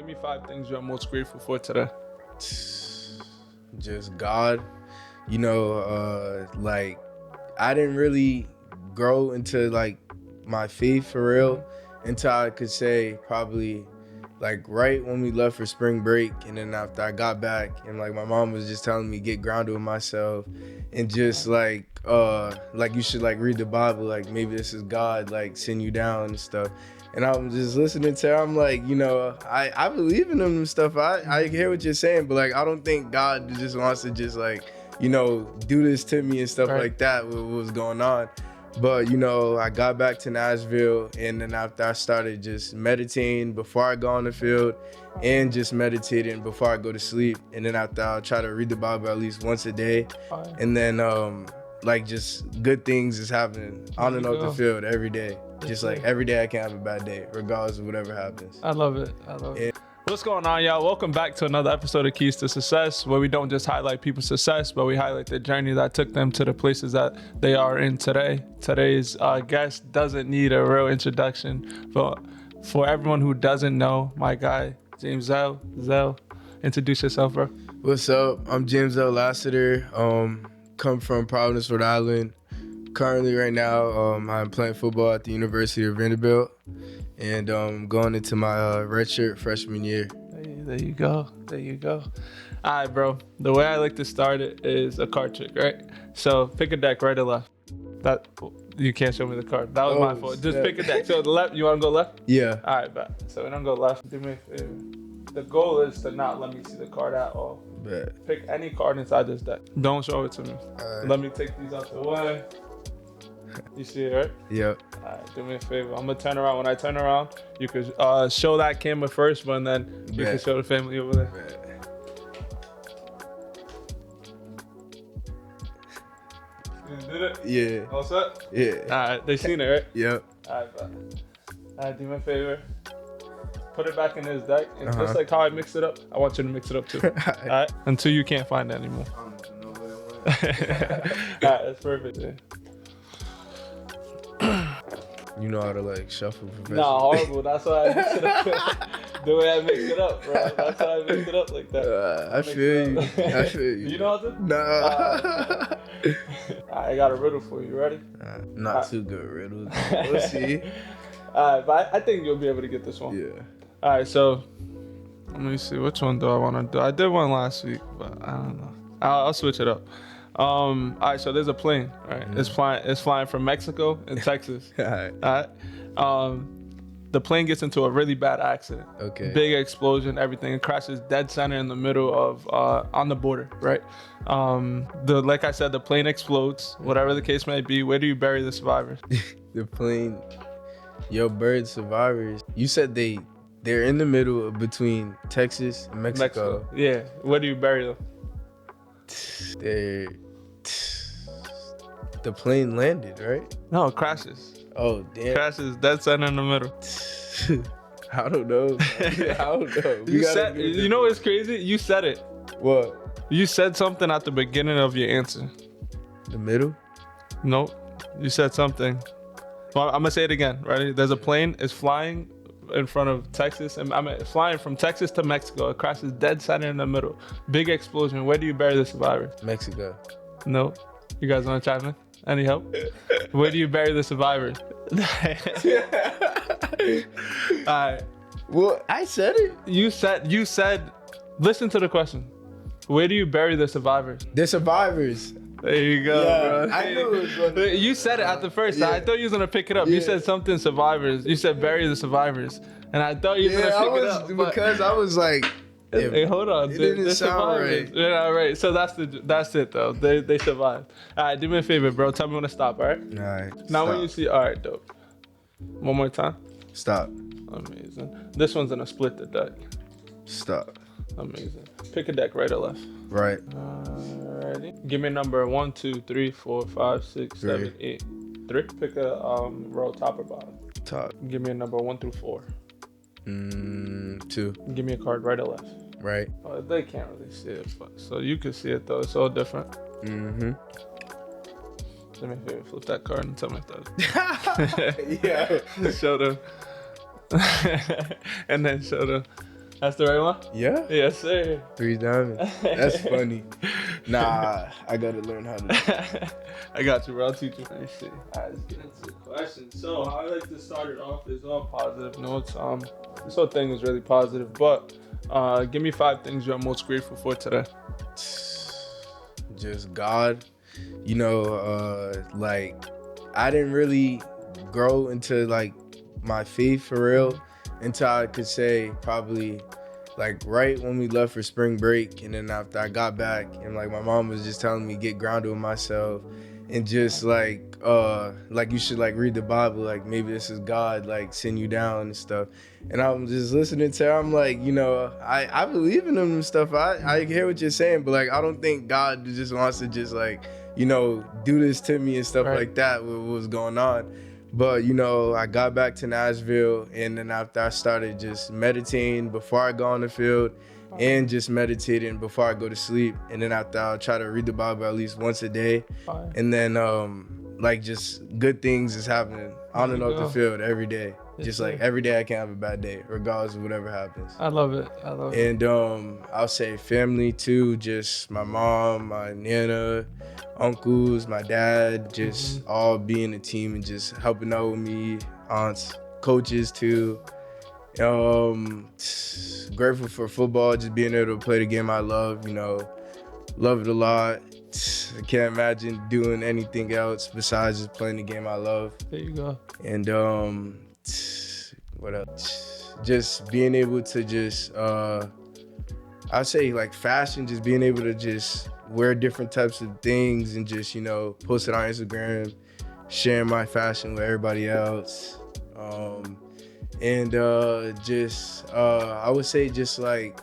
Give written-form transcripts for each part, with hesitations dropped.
Give me 5 things you're most grateful for today. Just God. Like I didn't really grow into like my faith for real until I could say probably like right when we left for spring break, and then after I got back and like my mom was just telling me get grounded with myself and just like you should like read the Bible, like maybe this is God like send you down and stuff. And I'm just listening to her. I'm like, I believe in them and stuff. I hear what you're saying, but like I don't think God just wants to just like, do this to me and stuff like that with what was going on. But, I got back to Nashville, and then after I started just meditating before I go on the field and just meditating before I go to sleep. And then after I try to read the Bible at least once a day. And then like just good things is happening on and off the field every day. Just like every day I can have a bad day, regardless of whatever happens. I love it. What's going on, y'all? Welcome back to another episode of Keys to Success, where we don't just highlight people's success, but we highlight the journey that took them to the places that they are in today. Today's guest doesn't need a real introduction, but for everyone who doesn't know, my guy, Jamezell. Zell, introduce yourself, bro. What's up? I'm Jamezell Lassiter. Come from Providence, Rhode Island. Currently, right now, I'm playing football at the University of Vanderbilt, and going into my redshirt freshman year. There you go. All right, bro. The way I like to start it is a card trick, right? So pick a deck, right or left. That you can't show me the card. That was my fault. Just pick a deck. So the left. You want to go left? Yeah. All right, bet. So we don't go left. Do me a favor. The goal is to not let me see the card at all. Bet. Pick any card inside this deck. Don't show it to me. Right. Let me take these out the way. You see it, right? Yep. All right, do me a favor. I'm going to turn around. When I turn around, you could show that camera first, but then you can show the family over there. Bet. You did it? Yeah. All set? Yeah. All right, they seen it, right? Yep. All right, bet. All right, do me a favor. Put it back in this deck, and just like how I mixed it up, I want you to mix it up too. All right? Until you can't find it anymore. I don't even know what All right, that's perfect. Yeah. You know how to like shuffle professionally. Nah, horrible. That's why I mixed it up. The way I mixed it up, bro. That's why I mixed it up like that. I feel you. You know how to? Nah. I got a riddle for you. Ready? Not too good riddles. We'll see. Alright, but I think you'll be able to get this one. Yeah. Alright, so let me see. Which one do I want to do? I did one last week, but I don't know. I'll switch it up. Alright, so there's a plane, right? Mm-hmm. It's flying from Mexico and Texas. Alright. The plane gets into a really bad accident. Okay. Big explosion, everything. It crashes dead center in the middle of on the border, right? Like I said, the plane explodes. Whatever the case may be, where do you bury the survivors? The plane. Yo, bird survivors. You said they're in the middle between Texas and Mexico. Yeah. Where do you bury them? The plane landed, right? No, it crashes. Oh, damn. Crashes dead center in the middle. I don't know. I don't know. You know what's crazy? You said it. What? You said something at the beginning of your answer. The middle? Nope. You said something. Well, I'm gonna say it again. Ready? There's a plane. It's flying in front of Texas, and it's flying from Texas to Mexico. It crashes dead center in the middle. Big explosion. Where do you bury the survivors? Mexico. No. You guys want to chime in? Any help? Where do you bury the survivors? All right. Well, I said it. You said. Listen to the question. Where do you bury the survivors? The survivors. There you go, bro. I knew it was gonna... You said it at the first time. I thought you was gonna pick it up. Yeah. You said something survivors. You said bury the survivors, and I thought you was gonna pick it up. Because I was like, hey, hold on. It didn't sound right. Yeah, right. So that's it though. They survived. All right, do me a favor, bro. Tell me when to stop. All right. All right. Now when you see, all right, dope. One more time. Stop. Amazing. This one's in a split the deck. Stop. Amazing. Pick a deck, right or left. Right. Alrighty. Give me a number 1, 2, 3, 4, 5, 6, 7, 8. 3. Pick a row, top or bottom. Top. Give me a number 1 through 4. 2. Give me a card, right or left. Right. They can't really see it, but so you can see it though. It's all different. Mm-hmm. Let me flip that card and tell me if that. Yeah. Show them. And then show them. That's the right one? Yeah. Yes, sir. 3 diamonds. That's funny. Nah, I gotta learn how to. I got you, bro. I'll teach you that shit. Alright, let's get into the questions. So, how I like to start it off is all positive notes. This whole thing is really positive, but give me 5 things you're most grateful for today. Just God. You know, like I didn't really grow into like my faith for real until I could say probably like right when we left for spring break, and then after I got back and like my mom was just telling me get grounded with myself and just like you should like read the Bible, like maybe this is God like send you down and stuff. And I'm just listening to her, I'm like, you know, I believe in him and stuff. I hear what you're saying, but like I don't think God just wants to just like, you know, do this to me and stuff like that with what was going on. But, you know, I got back to Nashville, and then after I started just meditating before I go on the field and just meditating before I go to sleep. And then after I'll try to read the Bible at least once a day. And then like just good things is happening on and off the field every day. Just like every day I can have a bad day, regardless of whatever happens. I love it. And I'll say family too, just my mom, my nana, uncles, my dad, just all being a team and just helping out with me, aunts, coaches too. Grateful for football, just being able to play the game I love, you know, love it a lot. I can't imagine doing anything else besides just playing the game I love. There you go. And what else? Just being able to just I'd say like fashion, just being able to just wear different types of things and just, you know, post it on Instagram, sharing my fashion with everybody else. I would say just like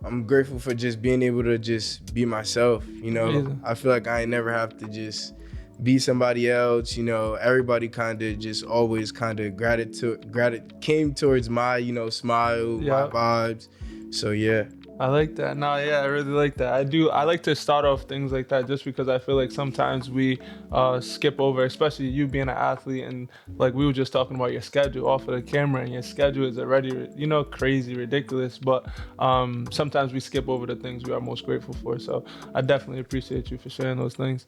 I'm grateful for just being able to just be myself, you know. Amazing. I feel like I ain't never have to just be somebody else, you know. Everybody kind of just always kind of came towards my, you know, smile, my vibes. So yeah. I like that. No, yeah, I really like that. I like to start off things like that just because I feel like sometimes we skip over, especially you being an athlete, and like we were just talking about your schedule off of the camera, and your schedule is already, you know, crazy, ridiculous, but sometimes we skip over the things we are most grateful for. So I definitely appreciate you for sharing those things.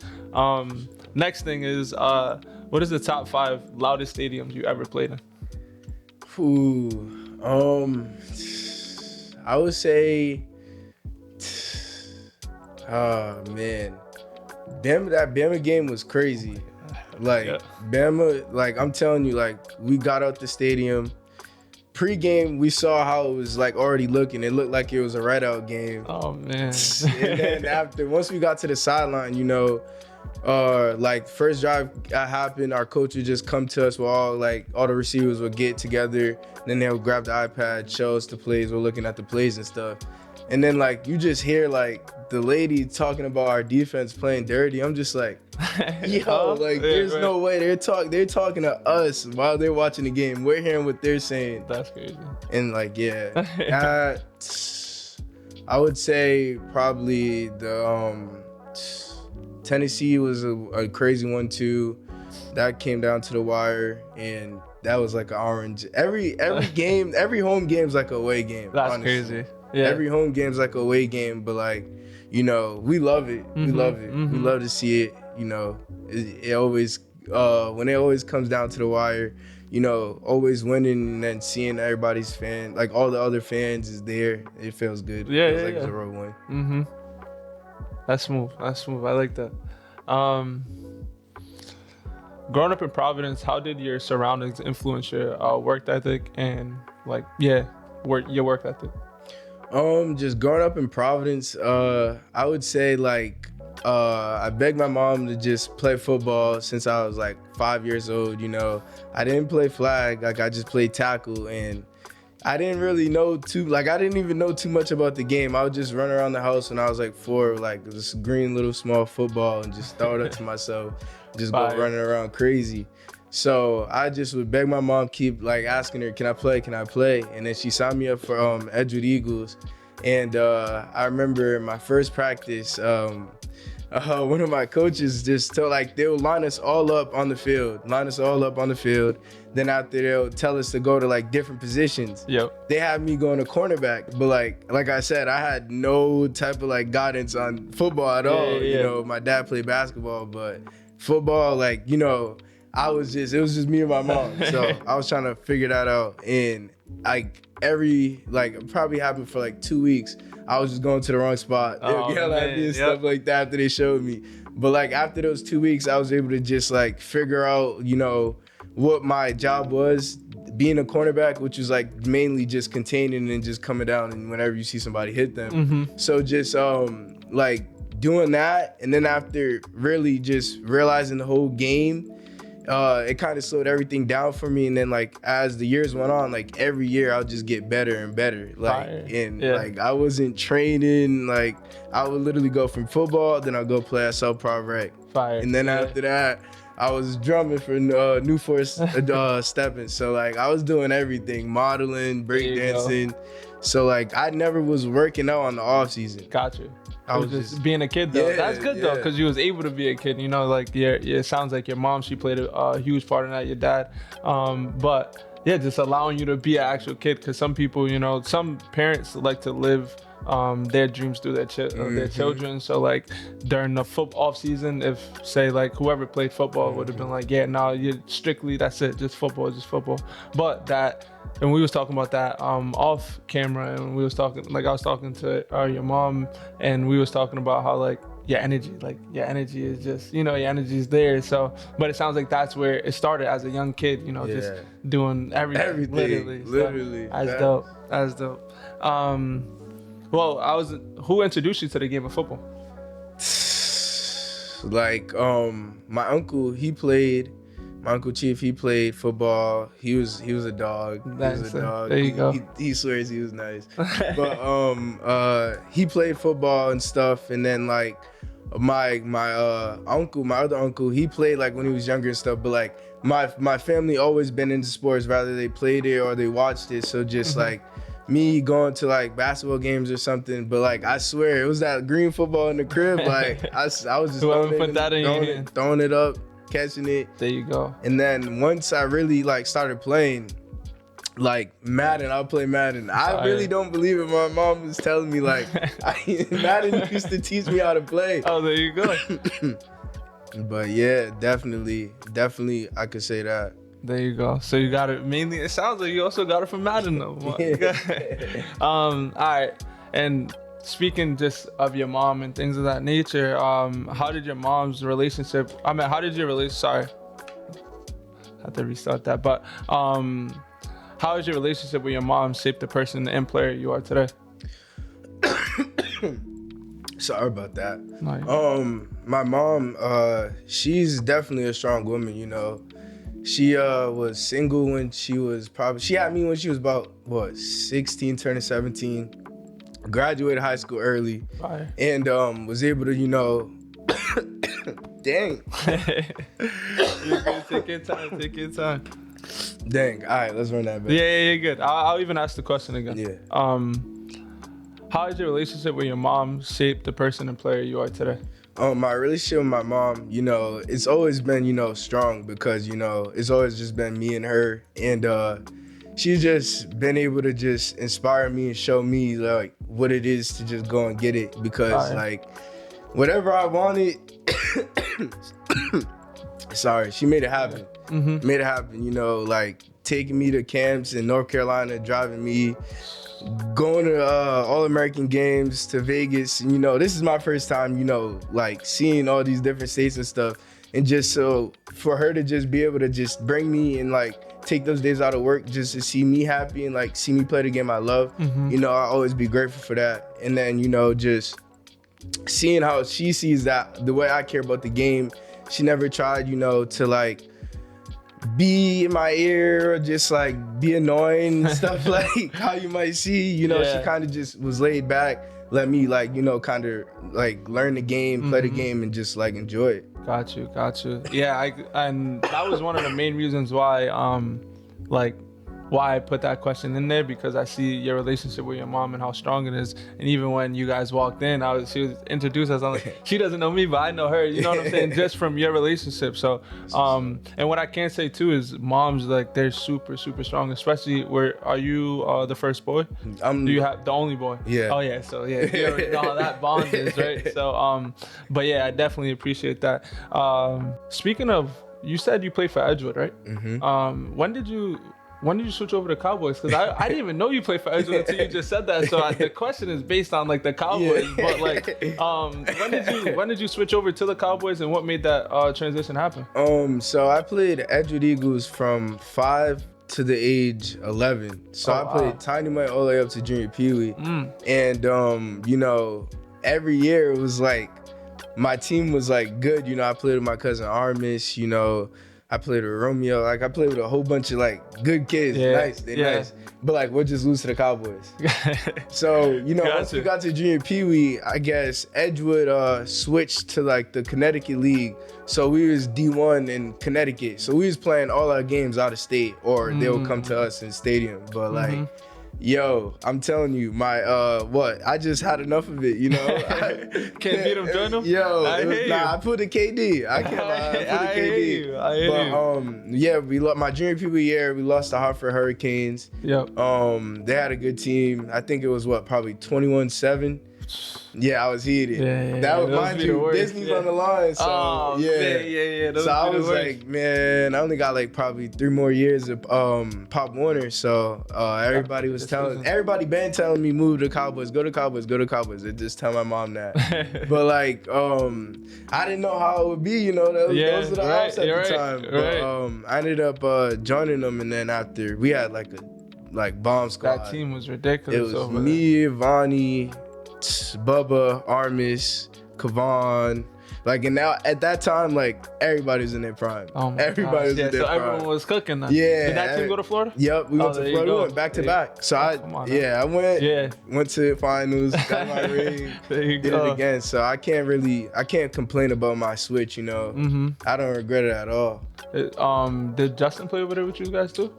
Next thing is, what is the top 5 loudest stadiums you ever played in? I would say, oh man, that Bama game was crazy. Like Bama, like I'm telling you, like we got out the stadium. Pre-game, we saw how it was like already looking. It looked like it was a red-out game. Oh man! And then once we got to the sideline, you know, like first drive happened, our coach would just come to us while all the receivers would get together, and then they'll grab the iPad, show us the plays, we're looking at the plays and stuff. And then like you just hear like the lady talking about our defense playing dirty. I'm just like, yo, like there's no way they're talking to us while they're watching the game. We're hearing what they're saying. That's crazy. And like I would say probably the Tennessee was a crazy one too. That came down to the wire, and that was like an orange. Every game, every home game's like a away game. That's honestly. crazy. Yeah. Every home game's like a away game, but like, you know, we love it. We love it. We love to see it. You know, it always when it always comes down to the wire, you know, always winning and then seeing everybody's fan, like all the other fans is there. It feels good. Yeah, it feels like it's a road win. That's smooth. I like that. Growing up in Providence, how did your surroundings influence your work ethic and your work ethic? Just growing up in Providence, I would say I begged my mom to just play football since I was like 5 years old. You know, I didn't play flag, like I just played tackle, and I didn't really know I didn't even know too much about the game. I would just run around the house when I was like 4, like this green little small football, and just throw it up to myself, just go running around crazy. So I just would beg my mom, keep like asking her, can I play? And then she signed me up for Edgewood Eagles. And I remember my first practice, one of my coaches just told, like, they'll line us all up on the field. Then after, they'll tell us to go to, like, different positions. Yep. They had me going to cornerback, but like I said, I had no type of, like, guidance on football at all. Yeah. You know, my dad played basketball, but football, like, you know, it was just me and my mom. So I was trying to figure that out. And, like, it probably happened for, like, 2 weeks. I was just going to the wrong spot. They would yell at me and stuff like that after they showed me. But, like, after those 2 weeks, I was able to just, like, figure out, you know, what my job was, being a cornerback, which was, like, mainly just containing and just coming down and whenever you see somebody hit them. Mm-hmm. So just, like, doing that, and then after really just realizing the whole game, it kind of slowed everything down for me. And then, like, as the years went on, like, every year I'll just get better and better. Like, like, I wasn't training. Like, I would literally go from football, then I'll go play at South Prov Rec. And then after that, I was drumming for New Force Stepping. So, like, I was doing everything, modeling, breakdancing. So, like, I never was working out on the off season. Got you. I was just being a kid, though. That's good, though, because you was able to be a kid. You know, like, it sounds like your mom, she played a huge part in that, your dad. But, yeah, just allowing you to be an actual kid, because some people, you know, some parents like to live their dreams through their children. So, like, during the off season, if, say, like, whoever played football would have been like, yeah, no, you're strictly, that's it, just football. But that, and we was talking about that off camera, and we was talking, like, I was talking to your mom, and we was talking about how, like, your energy is just, you know, your energy is there. So, but it sounds like that's where it started as a young kid, you know, just doing everything. Literally. So, that's dope. Well, who introduced you to the game of football? Like, my uncle Chief, he played football. He was a dog. There you go. He swears he was nice. But he played football and stuff. And then, like, my other uncle, he played, like, when he was younger and stuff. But, like, my family always been into sports, rather they played it or they watched it. So just like me going to, like, basketball games or something, but, like, I swear it was that green football in the crib. Like, I was just throwing it up, catching it. There you go. And then once I really, like, started playing, like, Madden, I'll play Madden. I really don't believe it. My mom was telling me, like, Madden used to teach me how to play. Oh, there you go. But yeah, definitely, I could say that. There you go. So you got it mainly. It sounds like you also got it from Madden, though. All right. And speaking just of your mom and things of that nature, how did your mom's relationship? How did your relationship? Sorry, I have to restart that. But how has your relationship with your mom shaped the person and player you are today? Sorry about that. No, my mom, she's definitely a strong woman. You know. She was single when she had me when she was about 16, turning 17. Graduated high school early. Fire. And was able to, you know, dang. You're good. Take your time. Dang. All right, let's run that back. Yeah, you're good. I'll even ask the question again. Yeah. How has your relationship with your mom shaped the person and player you are today? My relationship with my mom, you know, it's always been, you know, strong because, you know, it's always just been me and her. And she's just been able to just inspire me and show me, like, what it is to just go and get it. Because, like, whatever I wanted, she made it happen. Mm-hmm. Made it happen, you know, like, taking me to camps in North Carolina, driving me, going to All-American games, to Vegas. And, you know, this is my first time, you know, like, seeing all these different states and stuff. And just so for her to just be able to just bring me and, like, take those days out of work just to see me happy and, like, see me play the game I love, you know, I always be grateful for that. And then, you know, just seeing how she sees that, the way I care about the game, she never tried, you know, to, like, be in my ear or just, like, be annoying and stuff like how you might see, you know, she kind of just was laid back, let me, like, you know, kind of, like, learn the game, play the game, and just, like, enjoy it. Got you. Yeah, and that was one of the main reasons why, like, why I put that question in there, because I see your relationship with your mom and how strong it is. And even when you guys walked in, she was introduced as, I'm like, she doesn't know me, but I know her. You know what I'm saying? Just from your relationship. So, and what I can say too is moms, like, they're super, super strong. Especially are you the first boy? Do you have the only boy? Yeah. Oh yeah. So yeah, you already know how that bond is, right? So but yeah, I definitely appreciate that. Speaking of, you said you played for Edgewood, right? Mm-hmm. When did you switch over to Cowboys? Because I didn't even know you played for Edgewood until you just said that. So the question is based on like the Cowboys, but like, when did you switch over to the Cowboys, and what made that transition happen? So I played Edgewood Eagles from 5 to the age 11. So I played tiny mite all the way up to junior peewee. And you know, every year it was like my team was like good. You know, I played with my cousin Armis, you know, I played with Romeo. Like, I played with a whole bunch of like good kids. They're nice. But like, we'll just lose to the Cowboys. So, you know, once we got to junior peewee, I guess Edgewood switched to like the Connecticut League. So we was D1 in Connecticut. So we was playing all our games out of state, or they would come to us in stadium. But like, yo, I'm telling you, my I just had enough of it, you know. Can't beat them, join them. Yo, I put the KD. I can't lie. I put the KD. I hear you. Yeah, we lost my junior peewee year. We lost the Hartford Hurricanes. Yep. They had a good team. I think it was probably 21-7. Yeah, I was heated. That was, mind you, Disney's on the line. So yeah. So I was like, man, I only got like probably 3 more years of Pop Warner. So everybody been telling me move to Cowboys, go to Cowboys, go to Cowboys. They just tell my mom that. But like, I didn't know how it would be. You know, those were the odds at the time. But I ended up joining them, and then after we had like a bomb squad. That team was ridiculous. It was me, Vonnie, Bubba, Armis, Kavan, like, and now at that time, like, everybody's in their prime. Everybody was in their prime. Everyone was cooking then. Yeah. Did that team go to Florida? Yep, we went to Florida. We went back to back. So I went to finals, got my ring, did it again. So I can't complain about my switch. You know, I don't regret it at all. Did Justin play over there with you guys too?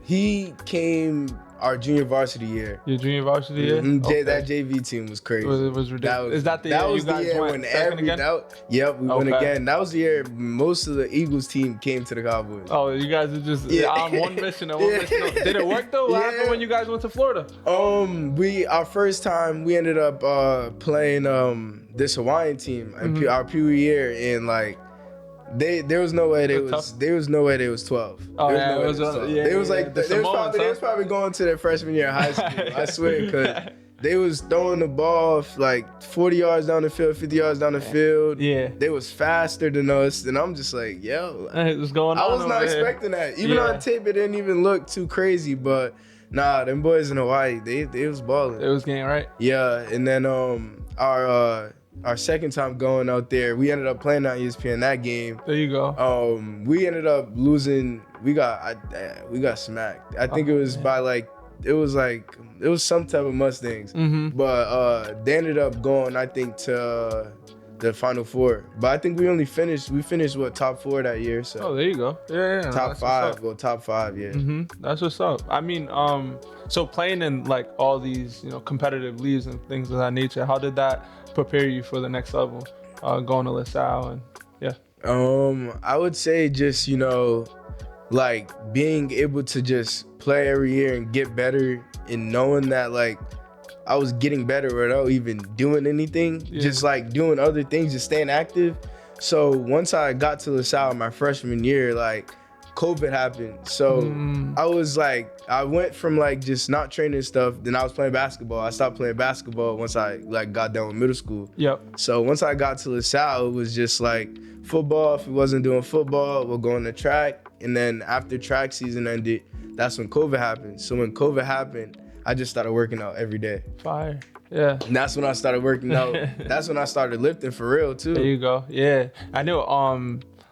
He came our junior varsity year. Your junior varsity year? That JV team was crazy. It was ridiculous. Is that the year you guys went second again? We went again. That was the year most of the Eagles team came to the Cowboys. Oh, you guys are just on one mission and one mission. Did it work though? What happened when you guys went to Florida? Our first time we ended up playing this Hawaiian team in our peewee year, and like there was no way they was 12. They was probably going to their freshman year of high school. I swear, because they was throwing the ball like 40 yards down the field, 50 yards down the field. Yeah, they was faster than us, and I'm just like, yo, what's going on? I was not expecting that. Even on tape, it didn't even look too crazy, but nah, them boys in Hawaii, they was balling. It was getting right. Yeah, and then our second time going out there, we ended up playing on ESPN that game. There you go. We ended up losing. We got smacked. I think it was by like it was some type of Mustangs. But they ended up going, I think, to the Final Four. But I think we finished what, top 4 that year. So there you go. Yeah. Top 5. Well, top 5. Yeah. That's what's up. I mean, so playing in like all these, you know, competitive leagues and things of that nature, how did that prepare you for the next level, going to LaSalle? And I would say just, you know, like being able to just play every year and get better, and knowing that like I was getting better without even doing anything, just like doing other things, just staying active. So once I got to LaSalle my freshman year, like COVID happened. So I was like, I went from like just not training stuff, then I was playing basketball. I stopped playing basketball once I like got done with middle school. So once I got to LaSalle, it was just like football. If we wasn't doing football, we'll go on the track. And then after track season ended, that's when COVID happened. So when COVID happened, I just started working out every day. Fire. Yeah. And that's when I started working out. That's when I started lifting for real too. There you go. Yeah. I know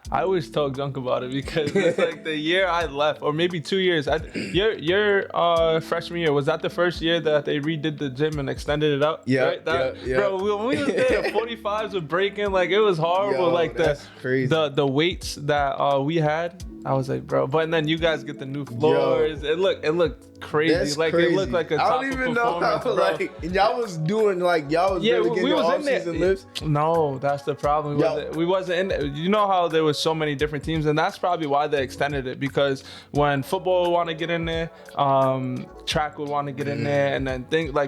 I always talk junk about it because it's like the year I left, or maybe 2 years. Your freshman year, was that the first year that they redid the gym and extended it out? Yeah, right? yeah. Bro, when we was there, 45s were breaking. Like, it was horrible. Yo, like that's crazy. The weights that we had, I was like, bro. But then you guys get the new floors. It looked crazy. That's like crazy. It looked like a top I don't even know how, bro. like, y'all was doing, like, y'all was really getting the off-season lifts. No, that's the problem. We wasn't in there. You know how there was so many different teams, and that's probably why they extended it, because when football would want to get in there, track would want to get in there, and then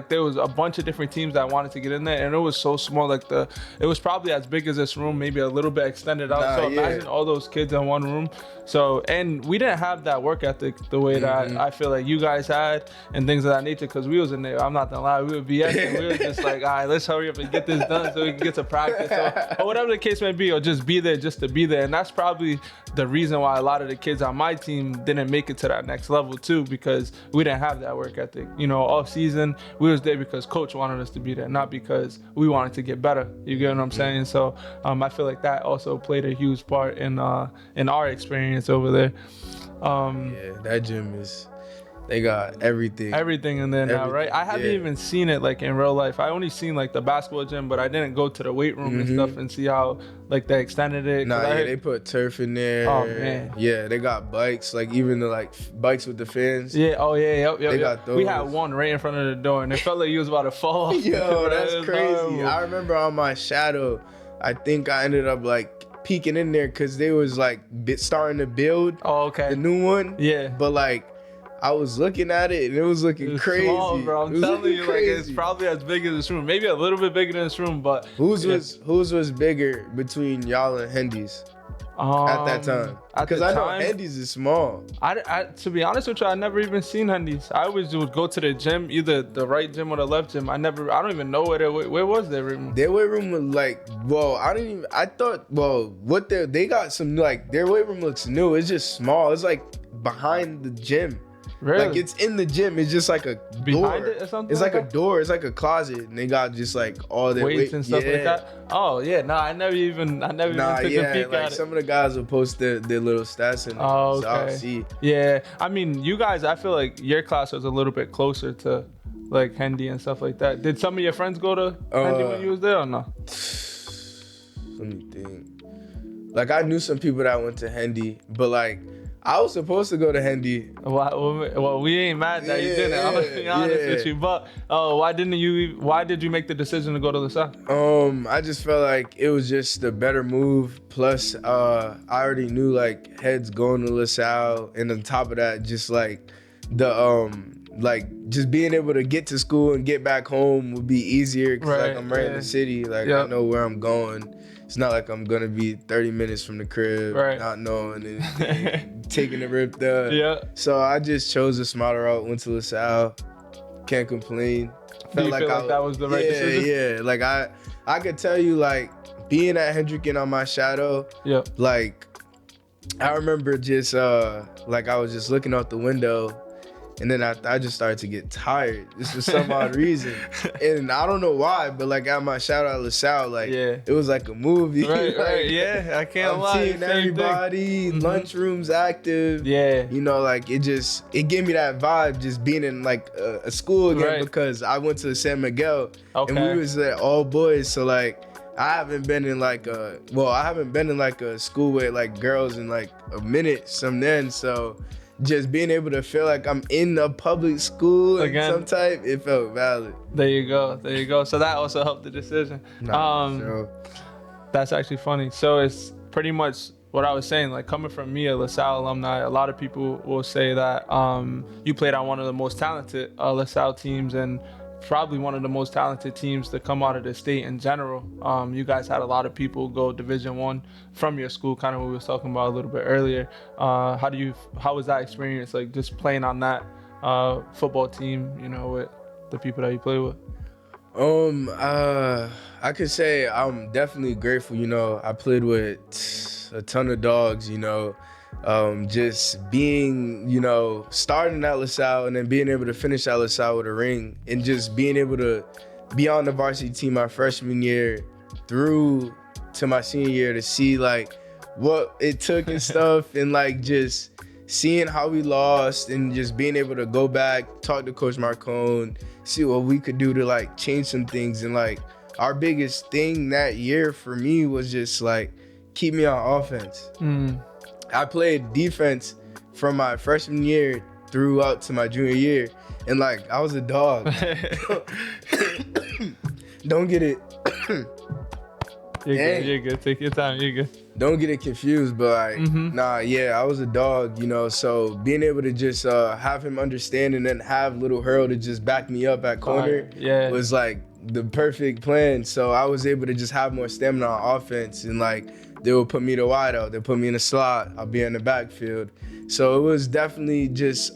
there was a bunch of different teams that wanted to get in there, and it was so small. Like it was probably as big as this room, maybe a little bit extended out. So imagine all those kids in one room. So, and we didn't have that work ethic the way that I feel like you guys had and things of that nature, because we was in there. I'm not gonna lie, we would BS. We were just like, all right, let's hurry up and get this done so we can get to practice, or whatever the case may be, or just be there just to be there. And that's probably the reason why a lot of the kids on my team didn't make it to that next level too, because we didn't have that work ethic. You know, off season we was there because coach wanted us to be there, not because we wanted to get better. You get what I'm saying? So I feel like that also played a huge part in our experience over there. Yeah, that gym is, they got everything in there now, right? I haven't even seen it like in real life. I only seen like the basketball gym, but I didn't go to the weight room and stuff and see how like they extended it. They put turf in there. Oh man. Yeah, they got bikes, like even the like bikes with the fans. Yeah. Oh yeah. Yep. They got those. We had one right in front of the door, and it felt like he was about to fall. Yo, that's crazy. Horrible. I remember on my shadow, I think I ended up like peeking in there because they was like starting to build. Oh, okay. The new one. Yeah. But like, I was looking at it and it was looking crazy. Small, bro. I'm telling you, crazy. Like it's probably as big as this room, maybe a little bit bigger than this room. But whose was bigger between y'all and Hendy's at that time? Because I know Hendy's is small. I to be honest with you, I never even seen Hendy's. I always would go to the gym, either the right gym or the left gym. I don't even know where was their room. Their weight room was like, they got some, like, their weight room looks new. It's just small. It's like behind the gym. Really? Like it's in the gym. It's just like a behind door. It or something. It's like a door. It's like a closet, and they got just like all their weights and stuff like that. Oh yeah, I never even took a peek at it. Some of the guys will post their little stats in there. Oh, okay. So I'll see. Yeah, I mean, you guys, I feel like your class was a little bit closer to like Hendy and stuff like that. Did some of your friends go to Hendy when you was there or no? Let me think. Like I knew some people that went to Hendy, but like, I was supposed to go to Hendy. Well, we ain't mad that you didn't. I'm gonna be honest with you. But why did you make the decision to go to LaSalle? I just felt like it was just the better move. Plus, I already knew like heads going to LaSalle, and on top of that, just like the just being able to get to school and get back home would be easier because like I'm right in the city. Like I know where I'm going. It's not like I'm gonna be 30 minutes from the crib, not knowing anything, taking the rip there. Yeah. So I just chose a smarter route, went to LaSalle. Can't complain. Do you feel like that was the right decision? Yeah. Like I could tell you, like being at Hendricken on my shadow. Yeah. Like I remember just like I was just looking out the window. And then I just started to get tired, just for some odd reason. And I don't know why, but like at my shout out LaSalle, like it was like a movie. Right, yeah, I can't lie. Seeing everybody, lunchrooms active. Yeah. You know, like it gave me that vibe just being in like a school again because I went to San Miguel and we was all boys. So like I haven't been in like a school with like girls in like a minute so just being able to feel like I'm in a public school again, some type, it felt valid. There you go. So that also helped the decision. That's actually funny. So it's pretty much what I was saying, like coming from me, a LaSalle alumni, a lot of people will say that you played on one of the most talented LaSalle teams and probably one of the most talented teams to come out of the state in general. You guys had a lot of people go Division I from your school, kind of what we was talking about a little bit earlier. How was that experience, like just playing on that football team, you know, with the people that you play with? I could say I'm definitely grateful. You know, I played with a ton of dogs, you know. Just being, you know, starting at LaSalle and then being able to finish at LaSalle with a ring and just being able to be on the varsity team my freshman year through to my senior year to see like what it took and stuff and like just seeing how we lost and just being able to go back, talk to Coach Marcone, see what we could do to like change some things. And like our biggest thing that year for me was just like keep me on offense. I played defense from my freshman year throughout to my junior year, and like I was a dog. Don't get it. You're good. Take your time. You're good. Don't get it confused, but like, nah, yeah, I was a dog, you know. So being able to just have him understand and then have Little Hurl to just back me up at corner was like the perfect plan. So I was able to just have more stamina on offense, and like they would put me to wide out, they'll put me in the slot, I'll be in the backfield. So it was definitely just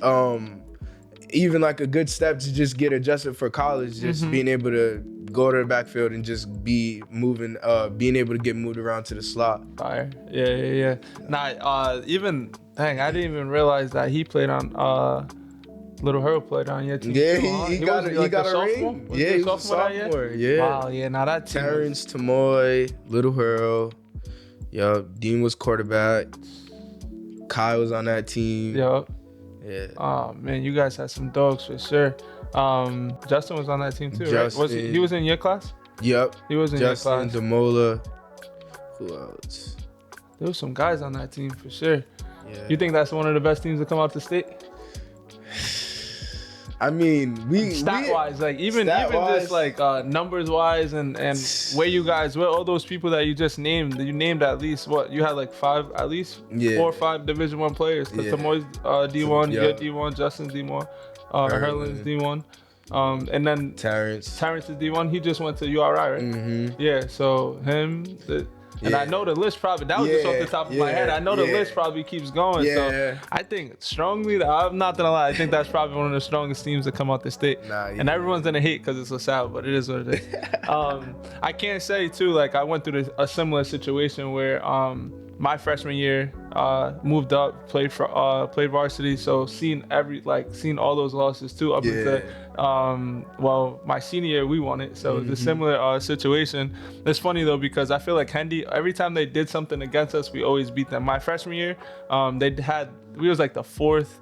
even like a good step to just get adjusted for college, just being able to go to the backfield and just be moving, being able to get moved around to the slot. Fire. Yeah. Nah, even, dang, I didn't even realize that he played on, Little Hurl played on your team. Yeah, too, huh? he got a ring. Yeah, he was a sophomore. Yeah. Wow, yeah, now that team. Terrence, Tamoy, Little Hurl. Yup, Dean was quarterback. Kai was on that team. Yup. Yeah. Oh, man, you guys had some dogs for sure. Justin was on that team too, right? He was in your class? Yep. He was in Justin, your class. Demola. Who else? There was some guys on that team for sure. Yeah. You think that's one of the best teams to come out to state? I mean, wise, like even just like numbers wise and where you guys, where all those people that you just named, you named at least what you had like 5, at least 4 or 5 Division I players. Cause Tamoy's D1, you're D1, Justin's D1, Herlin's D1, and then Terrence is D1. He just went to URI, right? Mm-hmm. Yeah, so him. And I know the list probably, that was just off the top of my head. I know the list probably keeps going. So I think strongly, I'm not gonna lie, I think that's probably one of the strongest teams that come out the state. And everyone's gonna hate because it's so sad, but it is what it is. I can't say too, like I went through a similar situation where my freshman year, moved up, played varsity, so seen all those losses too up until my senior year we won it, so it's a similar situation. It's funny though because I feel like Hendy, every time they did something against us, we always beat them. My freshman year, we was like the fourth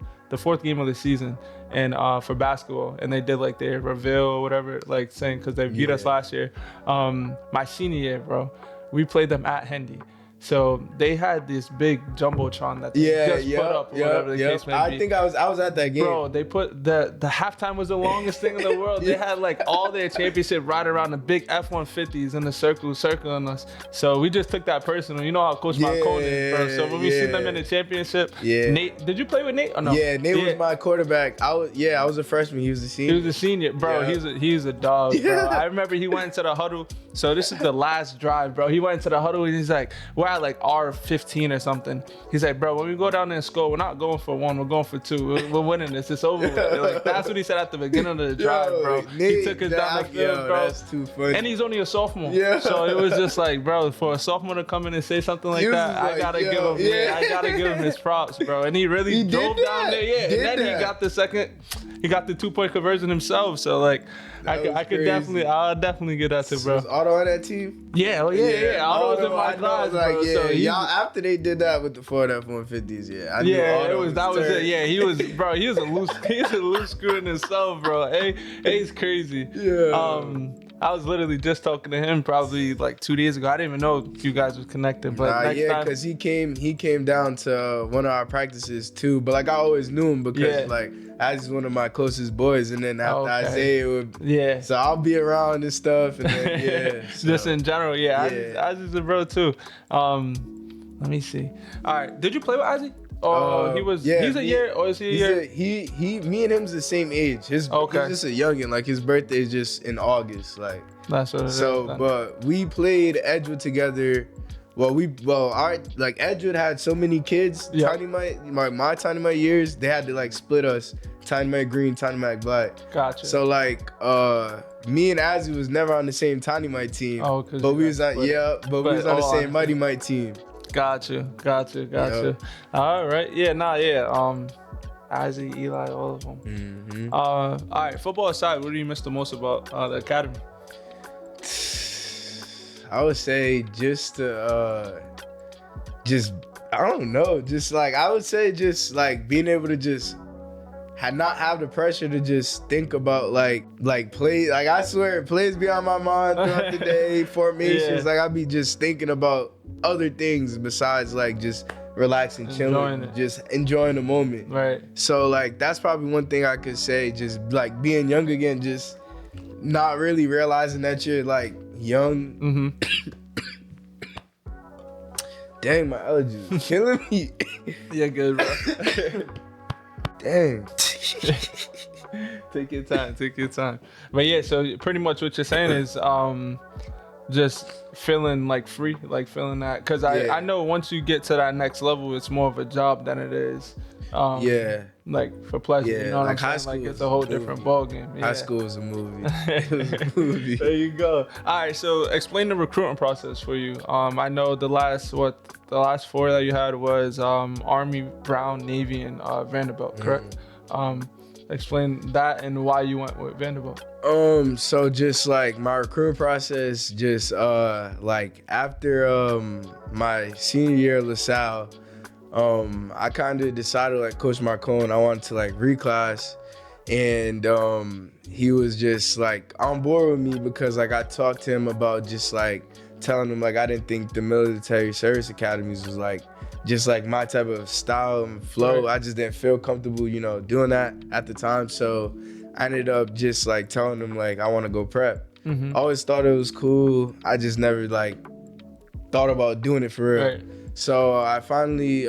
game of the season, and for basketball, and they did like their reveal or whatever, like saying because they beat us last year. My senior year, bro, we played them at Hendy. So they had this big jumbotron that they just put up, whatever the case may be. I think I was at that game. Bro, they put the halftime was the longest thing in the world. They had like all their championship right around the big F-150s in the circling us. So we just took that personal. You know how Coach Marcone is, bro. So when we seen them in the championship, Nate, did you play with Nate or no? Yeah, Nate was my quarterback. I was a freshman. He was a senior. He was a senior, bro. Yeah. He's a dog, bro. I remember he went into the huddle. So this is the last drive, bro. He went into the huddle and he's like, we're at like R15 or something. He's like, bro, when we go down there and score, we're not going for 1, we're going for 2. We're winning this. It's over with. Like, that's what he said at the beginning of the drive, bro. Nate, he took us down the field, bro. That's too funny. And he's only a sophomore. Yeah. So it was just like, bro, for a sophomore to come in and say something like that, I gotta give him, I gotta give him his props, bro. And he really drove down there, and then he got the 2-point conversion himself. So like, I'll definitely get that to bro. Was Otto on that team? Yeah. Otto was in my class, bro. Like, so y'all after they did that with the Ford F-150s, that was it. Yeah, he was a loose screw in himself, bro. He's crazy. Yeah. I was literally just talking to him probably like 2 days ago. I didn't even know you guys was connected, but next time, because he came down to one of our practices too. But like I always knew him because like Isaiah's one of my closest boys, and then after Isaiah would so I'll be around and stuff, and then so. Just in general, Isaa's a bro too. Let me see. All right, did you play with Isaac? Oh, he's a year, or is he a year? Me and him's the same age. He's just a youngin'. Like his birthday is just in August. Like that's what it is. So, but we played Edgewood together. Edgewood had so many kids. Tiny my Tiny Mite years, they had to like split us. Tiny Mite Green, Tiny Mite Black. Gotcha. So like me and Azzy was never on the same Tiny Mite team. But we was on we was on the same Mighty Mite team. Gotcha. All right. Isaac, Eli, all of them. Mm-hmm. All right, football aside, what do you miss the most about the academy? I would say I don't know, I would say just like being able to just not have the pressure to just think about like play. Like I swear, plays be on my mind throughout the day, formations. Like I be just thinking about other things besides like just relaxing, chilling, just enjoying the moment. Right. So like that's probably one thing I could say, just like being young again, just not really realizing that you're like young. Mm-hmm. Dang, my allergies killing me. Yeah, good, bro. Dang. Take your time. But yeah, so pretty much what you're saying is just feeling like free, like feeling that, because I know once you get to that next level, it's more of a job than it is like for pleasure. You know what I'm saying? Like it's a whole different ball game. Yeah. High school is a movie. It was a movie. There you go. All right, so explain the recruiting process for you. I know the last 4 that you had was Army, Brown, Navy, and Vanderbilt, correct? Explain that and why you went with Vanderbilt. So just like my recruiting process, just like after my senior year at LaSalle, I kind of decided, like Coach Marcone, I wanted to like reclass, and he was just like on board with me because like I talked to him about just like telling him like I didn't think the military service academies was like just like my type of style and flow. Right. I just didn't feel comfortable, you know, doing that at the time. So I ended up just like telling him like I want to go prep. I always thought it was cool. I just never like thought about doing it for real. Right. So I finally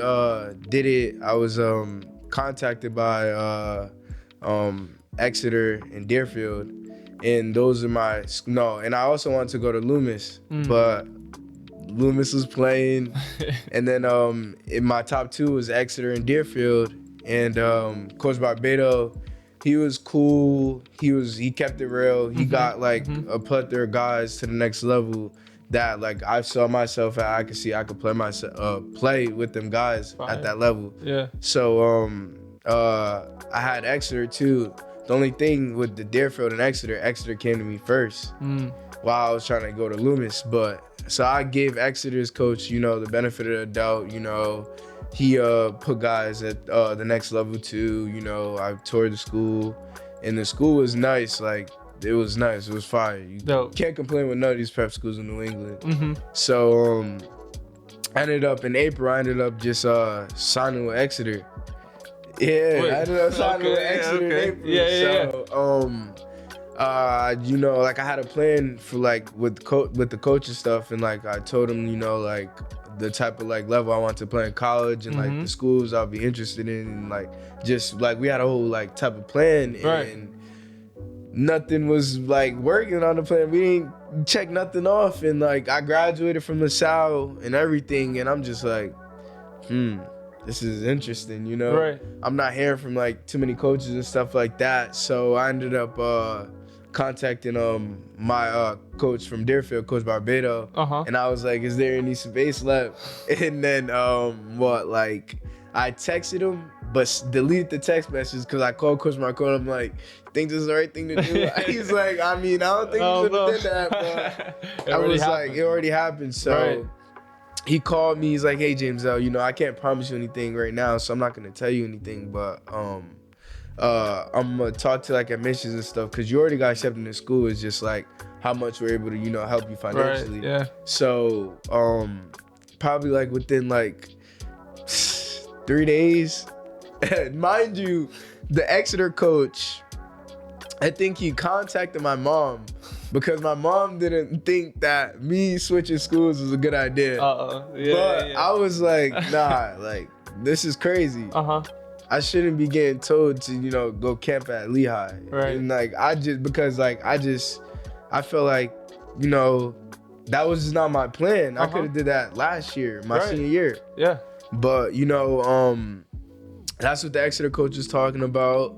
did it. I was contacted by Exeter and Deerfield, and those are and I also wanted to go to Loomis, but Loomis was playing, and then in my top 2 was Exeter and Deerfield, and Coach Barbado, he was cool. He kept it real. He got like a plethora of guys to the next level that like I saw myself at. I could see I could play with them guys at that level. Yeah. So I had Exeter too. The only thing with the Deerfield and Exeter came to me first while I was trying to go to Loomis. But so I gave Exeter's coach, you know, the benefit of the doubt. You know, he put guys at the next level too. You know, I toured the school, and the school was nice. Like it was nice. It was fire. You can't complain with none of these prep schools in New England. So I ended up in April. I ended up just signing with Exeter. Yeah, I ended up signing with Exeter in April. So, you know, like I had a plan for like with the coach and stuff, and like I told him, you know, like the type of like level I want to play in college, and like the schools I'll be interested in, and like just like we had a whole like type of plan, and nothing was like working on the plan. We didn't check nothing off, and like I graduated from LaSalle and everything, and I'm just like, this is interesting, you know? Right. I'm not hearing from like too many coaches and stuff like that. So I ended up contacting my coach from Deerfield, Coach Barbado. And I was like, is there any space left? And then I texted him, but deleted the text message because I called Coach Marcone. I'm like, think this is the right thing to do? He's like, I mean, I don't think you should have did that, but I was like, it already happened. So he called me. He's like, hey, Jamezell, you know, I can't promise you anything right now, so I'm not going to tell you anything, but I'm going to talk to like admissions and stuff because you already got accepted in school. It's just like how much we're able to, you know, help you financially. Right, yeah. So probably like within like 3 days, mind you, the Exeter coach, I think he contacted my mom because my mom didn't think that me switching schools was a good idea. I was like, nah, like this is crazy. I shouldn't be getting told to, you know, go camp at Lehigh. Right. And like I felt like, you know, that was just not my plan. I could have did that last year, my senior year. Yeah. But you know, that's what the Exeter coach was talking about.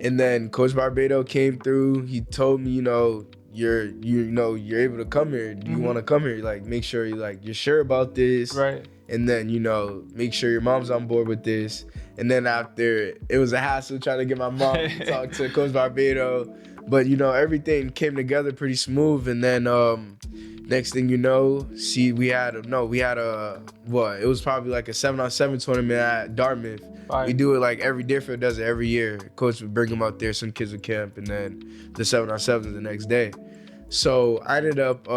And then Coach Barbado came through. He told me, you know, you're able to come here. Do you want to come here? Like, make sure you're sure about this. Right. And then, you know, make sure your mom's on board with this. And then after, it was a hassle trying to get my mom to talk to Coach Barbado. But, you know, everything came together pretty smooth. And then next thing you know, it was probably like a 7-on-7 tournament at Dartmouth. Right. We do it like every Deerfield does it every year. Coach would bring them out there, some kids would camp, and then the 7-on-7 the next day. So I ended up,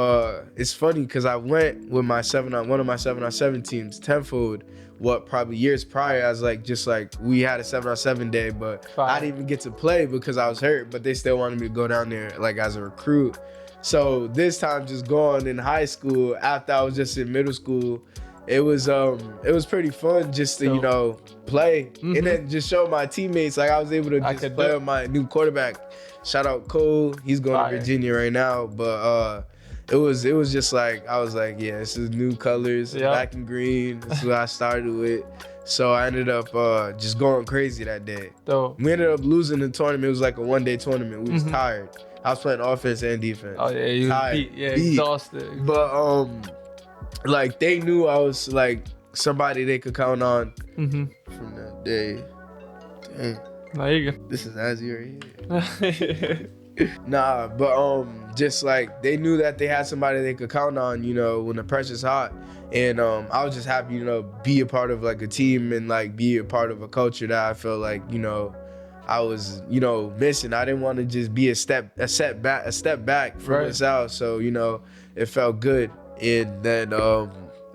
it's funny because I went with one of my 7-on-7 teams, Tenfold. probably years prior, as like just like we had a 7-on-7 day, but I didn't even get to play because I was hurt, but they still wanted me to go down there like as a recruit. So this time just going in high school after I was just in middle school, it was pretty fun just to, you know, play and then just show my teammates. Like I was able to just play with my new quarterback. Shout out Cole. He's going to Virginia right now. But it was just like, I was like, yeah, this is new colors, black and green. This is what I started with. So I ended up just going crazy that day. We ended up losing the tournament. It was like a one-day tournament. We was tired. I was playing offense and defense. Oh yeah, you was beat. Yeah, exhausted. But like they knew I was like somebody they could count on from that day. Dang. There you go. This is Azzy right here. Nah, but just like they knew that they had somebody they could count on, you know, when the pressure's hot. And I was just happy, you know, be a part of like a team and like be a part of a culture that I felt like, you know, I was, you know, missing. I didn't want to just be a step back from the South. So, you know, it felt good. And then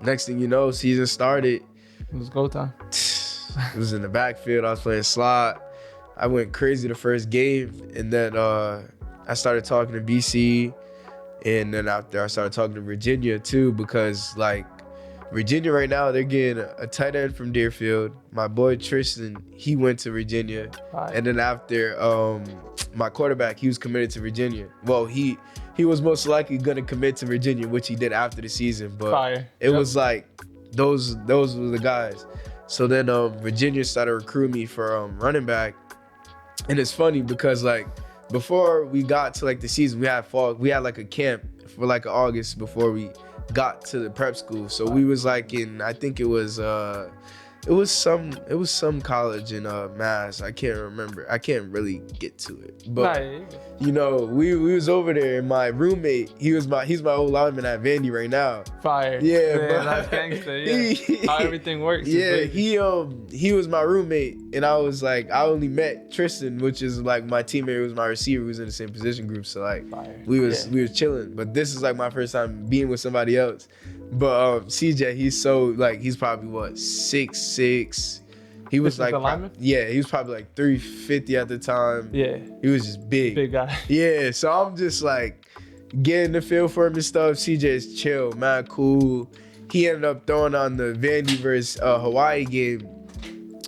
next thing you know, season started. It was go time. It was in the backfield. I was playing slot. I went crazy the first game, and then I started talking to BC, and then after I started talking to Virginia too, because like Virginia right now, they're getting a tight end from Deerfield. My boy Tristan, he went to Virginia. And then after my quarterback, he was committed to Virginia. Well, he was most likely gonna commit to Virginia, which he did after the season. But it was like those were the guys. So then Virginia started recruiting me for running back. And it's funny because like before we got to like the season, we had like a camp for like August before we got to the prep school. So we was like in, I think it was some college in Mass. I can't remember. I can't really get to it. But you know, we was over there, and my roommate, he's my old lineman at Vandy right now. Yeah, but that's gangster. Yeah. How everything works. Yeah, he was my roommate, and I was like, I only met Tristan, which is like my teammate, who was my receiver, who was in the same position group. So like we was chilling. But this is like my first time being with somebody else. But CJ, he's probably what, 6'6". He was like, he was probably like 350 at the time. Yeah, he was just big guy. Yeah, so I'm just like getting the feel for him and stuff. CJ is chill, man, cool. He ended up throwing on the Vandy versus Hawaii game,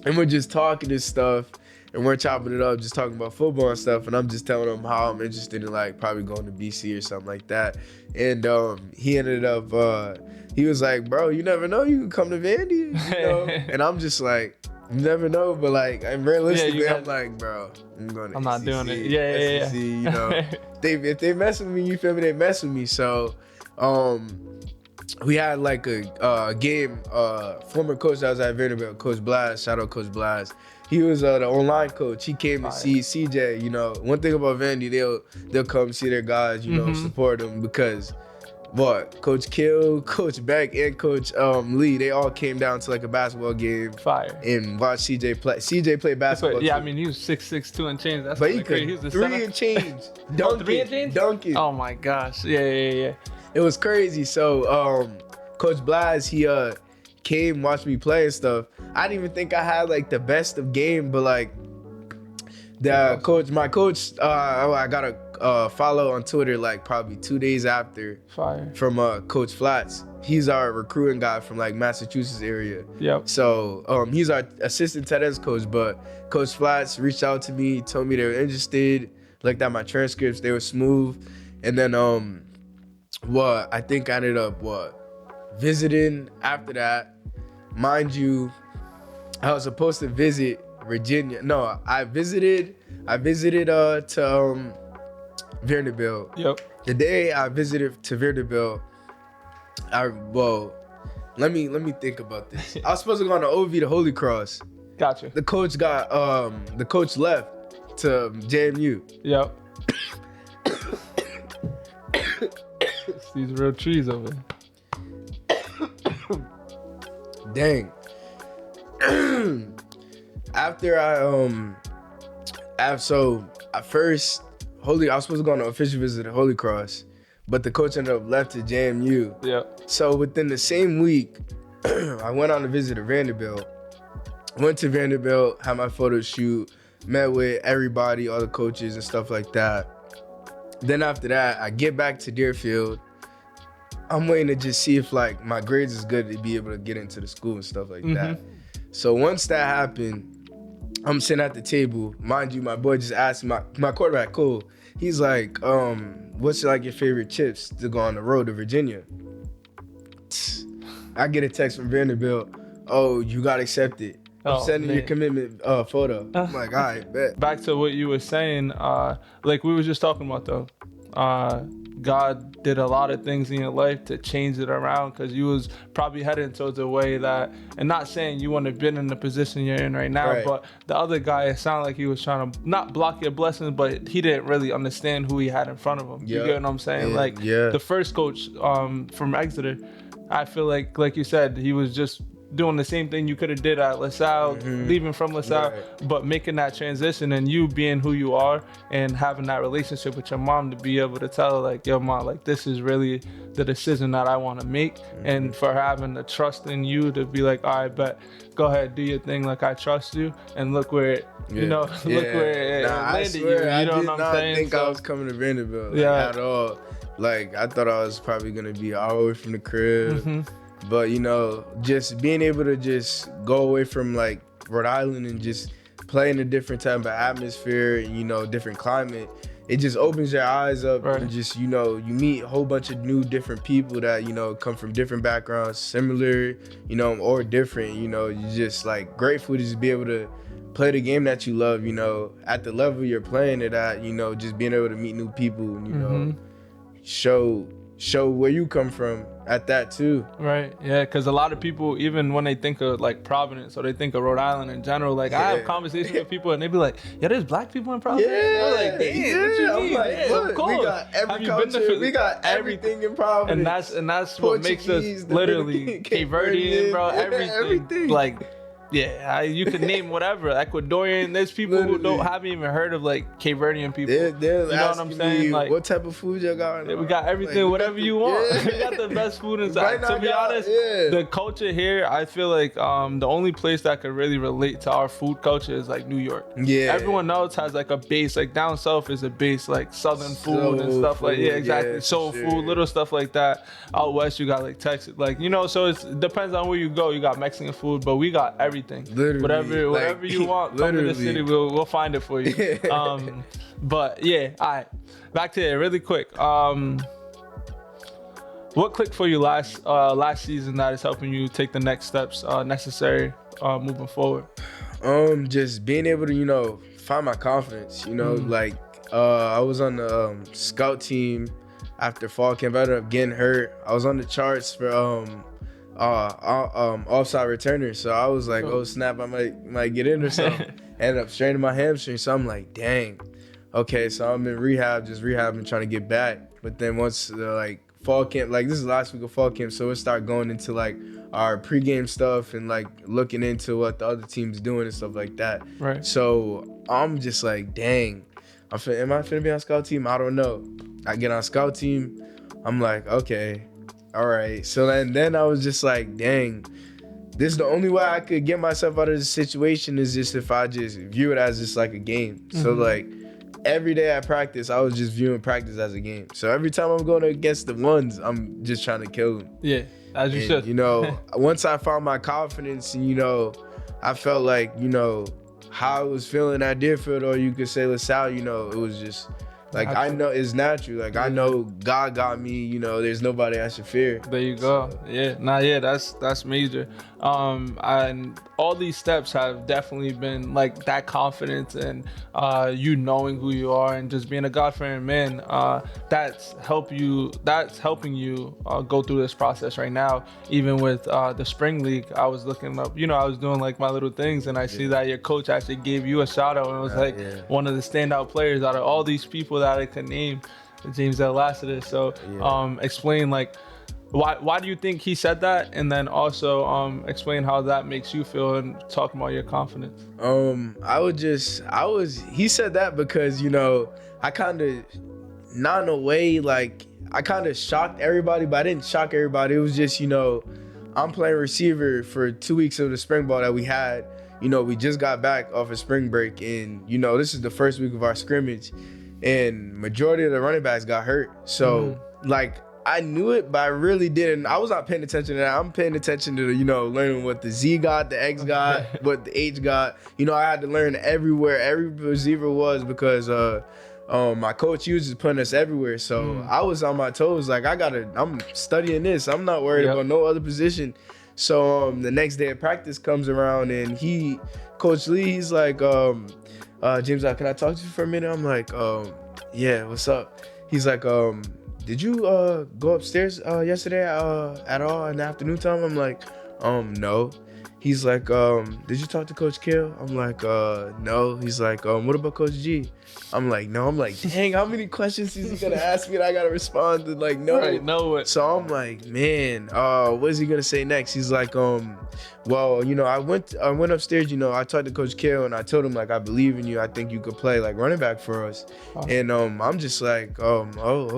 and we're just talking and stuff, and we're chopping it up, just talking about football and stuff. And I'm just telling him how I'm interested in like probably going to BC or something like that. And he ended up, he was like, bro, you never know, you can come to Vandy, you know? And I'm just like, you never know, but like, and realistically, I'm like, bro, I'm not doing it. Yeah. SEC, you know, if they mess with me, you feel me? They mess with me. So, we had like a game. Former coach that was at Vanderbilt, Coach Blas. Shout out Coach Blas. He was the online coach. He came to see CJ. You know, one thing about Vandy, they'll come see their guys. You know, support them because. What? Coach Kill, Coach Beck, and Coach Lee, they all came down to like a basketball game. And watched CJ play. CJ played basketball. Yeah, I mean, he was 6'6", 2 and change. That's but he crazy. He was the 3 and change. Dunking. Oh my gosh. Yeah. It was crazy. So Coach Blas, he came, watched me play and stuff. I didn't even think I had like the best of game, but like my coach, I got a follow on Twitter like probably 2 days after from Coach Flats. He's our recruiting guy from like Massachusetts area. Yep. So he's our assistant tight ends coach, but Coach Flats reached out to me, told me they were interested, looked at my transcripts, they were smooth. And then I think I ended up visiting after that. Mind you, I was supposed to visit Virginia. No, I visited to Vanderbilt. Yep. The day I visited to Vanderbilt, let me think about this. I was supposed to go on the OV to Holy Cross. Gotcha. The coach left to JMU. Yep. These real trees over there. Dang. After I was supposed to go on an official visit to Holy Cross, but the coach ended up left to JMU. Yeah. So within the same week, I went on a visit to Vanderbilt. Went to Vanderbilt, had my photo shoot, met with everybody, all the coaches and stuff like that. Then after that, I get back to Deerfield. I'm waiting to just see if like my grades is good to be able to get into the school and stuff like that. So once that happened, I'm sitting at the table. Mind you, my boy just asked me, my quarterback, cool. He's like, what's like your favorite chips to go on the road to Virginia? I get a text from Vanderbilt. Oh, you got accepted. I'm sending your commitment photo. I'm like, all right, bet. Back to what you were saying, like we were just talking about though. God did a lot of things in your life to change it around, because you was probably heading towards a way that, and not saying you wouldn't have been in the position you're in right now, but the other guy, it sounded like he was trying to not block your blessings, but he didn't really understand who he had in front of him. You get what I'm saying? The first coach from Exeter, I feel like you said, he was just doing the same thing you could have did at LaSalle, leaving from LaSalle, but making that transition, and you being who you are and having that relationship with your mom to be able to tell her like, yo mom, like this is really the decision that I want to make, and for having the trust in you to be like, all right, bet, go ahead, do your thing, like I trust you, and look where it, you know, look where it landed you. You know what I'm saying? I think I was coming to Vanderbilt at all. Like I thought I was probably gonna be all away from the crib. But, you know, just being able to just go away from, like, Rhode Island and just play in a different type of atmosphere and, you know, different climate, it just opens your eyes up and just, you know, you meet a whole bunch of new different people that, you know, come from different backgrounds, similar, you know, or different, you know, you just, like, grateful to just be able to play the game that you love, you know, at the level you're playing it at, you know, just being able to meet new people and, you know, show where you come from at that too. Right, yeah, because a lot of people, even when they think of like Providence or they think of Rhode Island in general, like I have conversations with people and they be like, yeah, there's black people in Providence? I'm like, damn, what you mean? Like, look, of course. We got every culture, we got everything in Providence. And that's what makes us literally Cape Verdean, bro, everything. Like, yeah, you can name whatever. Ecuadorian. There's people who haven't even heard of like Cape Verdean people. They're you know what I'm saying? Like, what type of food y'all got? We got everything, like, whatever you want. We got the best food inside. To be honest, the culture here, I feel like the only place that could really relate to our food culture is like New York. Yeah. Everyone else has like a base. Like down south is a base, like Southern food and stuff like exactly. Yeah, soul food, little stuff like that. Out west, you got like Texas, like you know. So it depends on where you go. You got Mexican food, but we got everything. Literally, whatever you want, come to the city, we'll find it for you. But yeah, all right, back to it really quick. What clicked for you last season that is helping you take the next steps necessary moving forward? Just being able to, you know, find my confidence. You know, like I was on the scout team after fall camp. I ended up getting hurt. I was on the charts for offside returner, so I was like, oh snap, I might get in or something. Ended up straining my hamstring, so I'm like, dang, okay, so I'm in rehab, just rehabbing, trying to get back. But then once the like fall camp, like this is last week of fall camp, so it started going into like our pregame stuff and like looking into what the other team's doing and stuff like that. Right. So I'm just like, dang, am I finna be on scout team? I don't know. I get on scout team, I'm like, okay. All right, so then I was just like, dang, this is the only way I could get myself out of this situation is just if I just view it as just like a game. So like every day at practice, I was just viewing practice as a game. So every time I'm going against the ones, I'm just trying to kill them. Yeah, as you should. You know, once I found my confidence and, you know, I felt like, you know, how I was feeling at Deerfield, or you could say LaSalle, you know, it was just... Like, I know it's natural. Like, I know God got me, you know, there's nobody I should fear. There you go. So. That's major. And all these steps have definitely been like that confidence and you knowing who you are and just being a God-fearing man. That's helping you go through this process right now. Even with the spring league, I was looking up, you know, I was doing like my little things, and I see that your coach actually gave you a shout out and was one of the standout players out of all these people that I could name, Jamezell Lassiter. So explain like why do you think he said that, and then also explain how that makes you feel and talk about your confidence. He said that because, you know, I kind of, not in a way, like I kind of shocked everybody, but I didn't shock everybody. It was just, you know, I'm playing receiver for 2 weeks of the spring ball that we had. You know, we just got back off of spring break, and you know, this is the first week of our scrimmage, and majority of the running backs got hurt. So like, I knew it, but I really didn't. I was not paying attention to that. I'm paying attention to, you know, learning what the Z got, the X got, what the H got. You know, I had to learn everywhere every receiver was, because my coach, he was just putting us everywhere. So I was on my toes. Like, I'm studying this. I'm not worried about no other position. So the next day of practice comes around, and Coach Lee, he's like, James, can I talk to you for a minute? I'm like, yeah, what's up? He's like, did you go upstairs yesterday at all in the afternoon time? I'm like, no. He's like, did you talk to Coach Kill? I'm like, no. He's like, what about Coach G? I'm like, no. I'm like, dang, how many questions is he gonna ask me and I gotta respond to? Like, no. Right, no. So I'm like, man, what is he gonna say next? He's like, well, you know, I went upstairs, you know, I talked to Coach Kill and I told him, like, I believe in you. I think you could play like running back for us. And I'm just like, oh,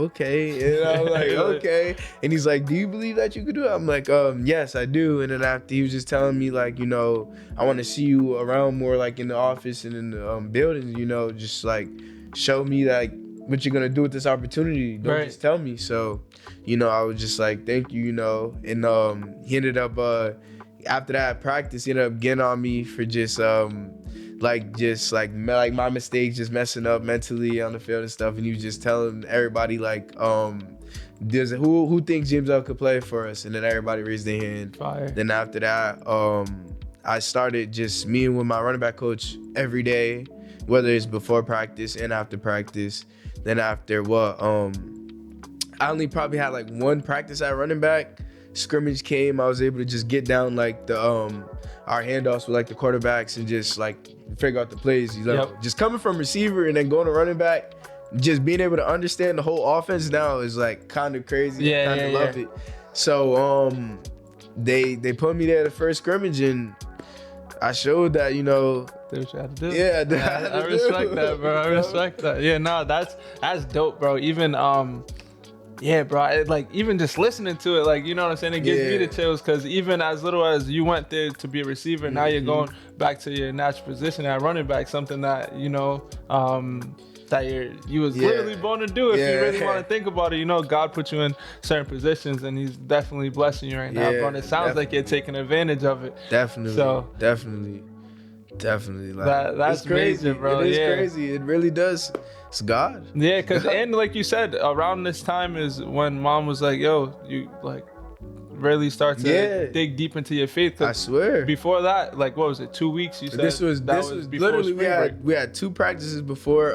okay. And I'm like, okay. And he's like, do you believe that you could do it? I'm like, yes, I do. And then after, he was just telling me, like, you know, I want to see you around more, like in the office and in the buildings, you know, just like show me like what you're gonna do with this opportunity. Don't just tell me. So, you know, I was just like, thank you, you know. And he ended up after that practice, he ended up getting on me for just like my mistakes, just messing up mentally on the field and stuff. And he was just telling everybody, like, who thinks Jamezell could play for us? And then everybody raised their hand. Fire. Then after that, I started just meeting with my running back coach every day, whether it's before practice and after practice. Then after I only probably had like one practice at running back. Scrimmage came, I was able to just get down like the our handoffs with like the quarterbacks and just like figure out the plays. You know, just coming from receiver and then going to running back, just being able to understand the whole offense now is like kind of crazy. I kind of love it. So they put me there the first scrimmage, and I showed that, you know, do what you had to do. Yeah, I respect that, bro. I respect that. Yeah, no, that's dope, bro. Even yeah, bro. Like, even just listening to it, like, you know what I'm saying? It gives me the chills, because even as little as you went there to be a receiver, now you're going back to your natural position at running back, something that, you know, that you was literally born to do. If you really want to think about it, you know, God put you in certain positions, and he's definitely blessing you right now, bro. And it sounds like you're taking advantage of it. Definitely. So definitely. Like, that's crazy, major, bro. It is crazy. It really does. It's God. Yeah, because and like you said, around this time is when Mom was like, yo, you like really start to dig deep into your faith. I swear. Before that, like, what was it, 2 weeks? You said this was literally we had two practices before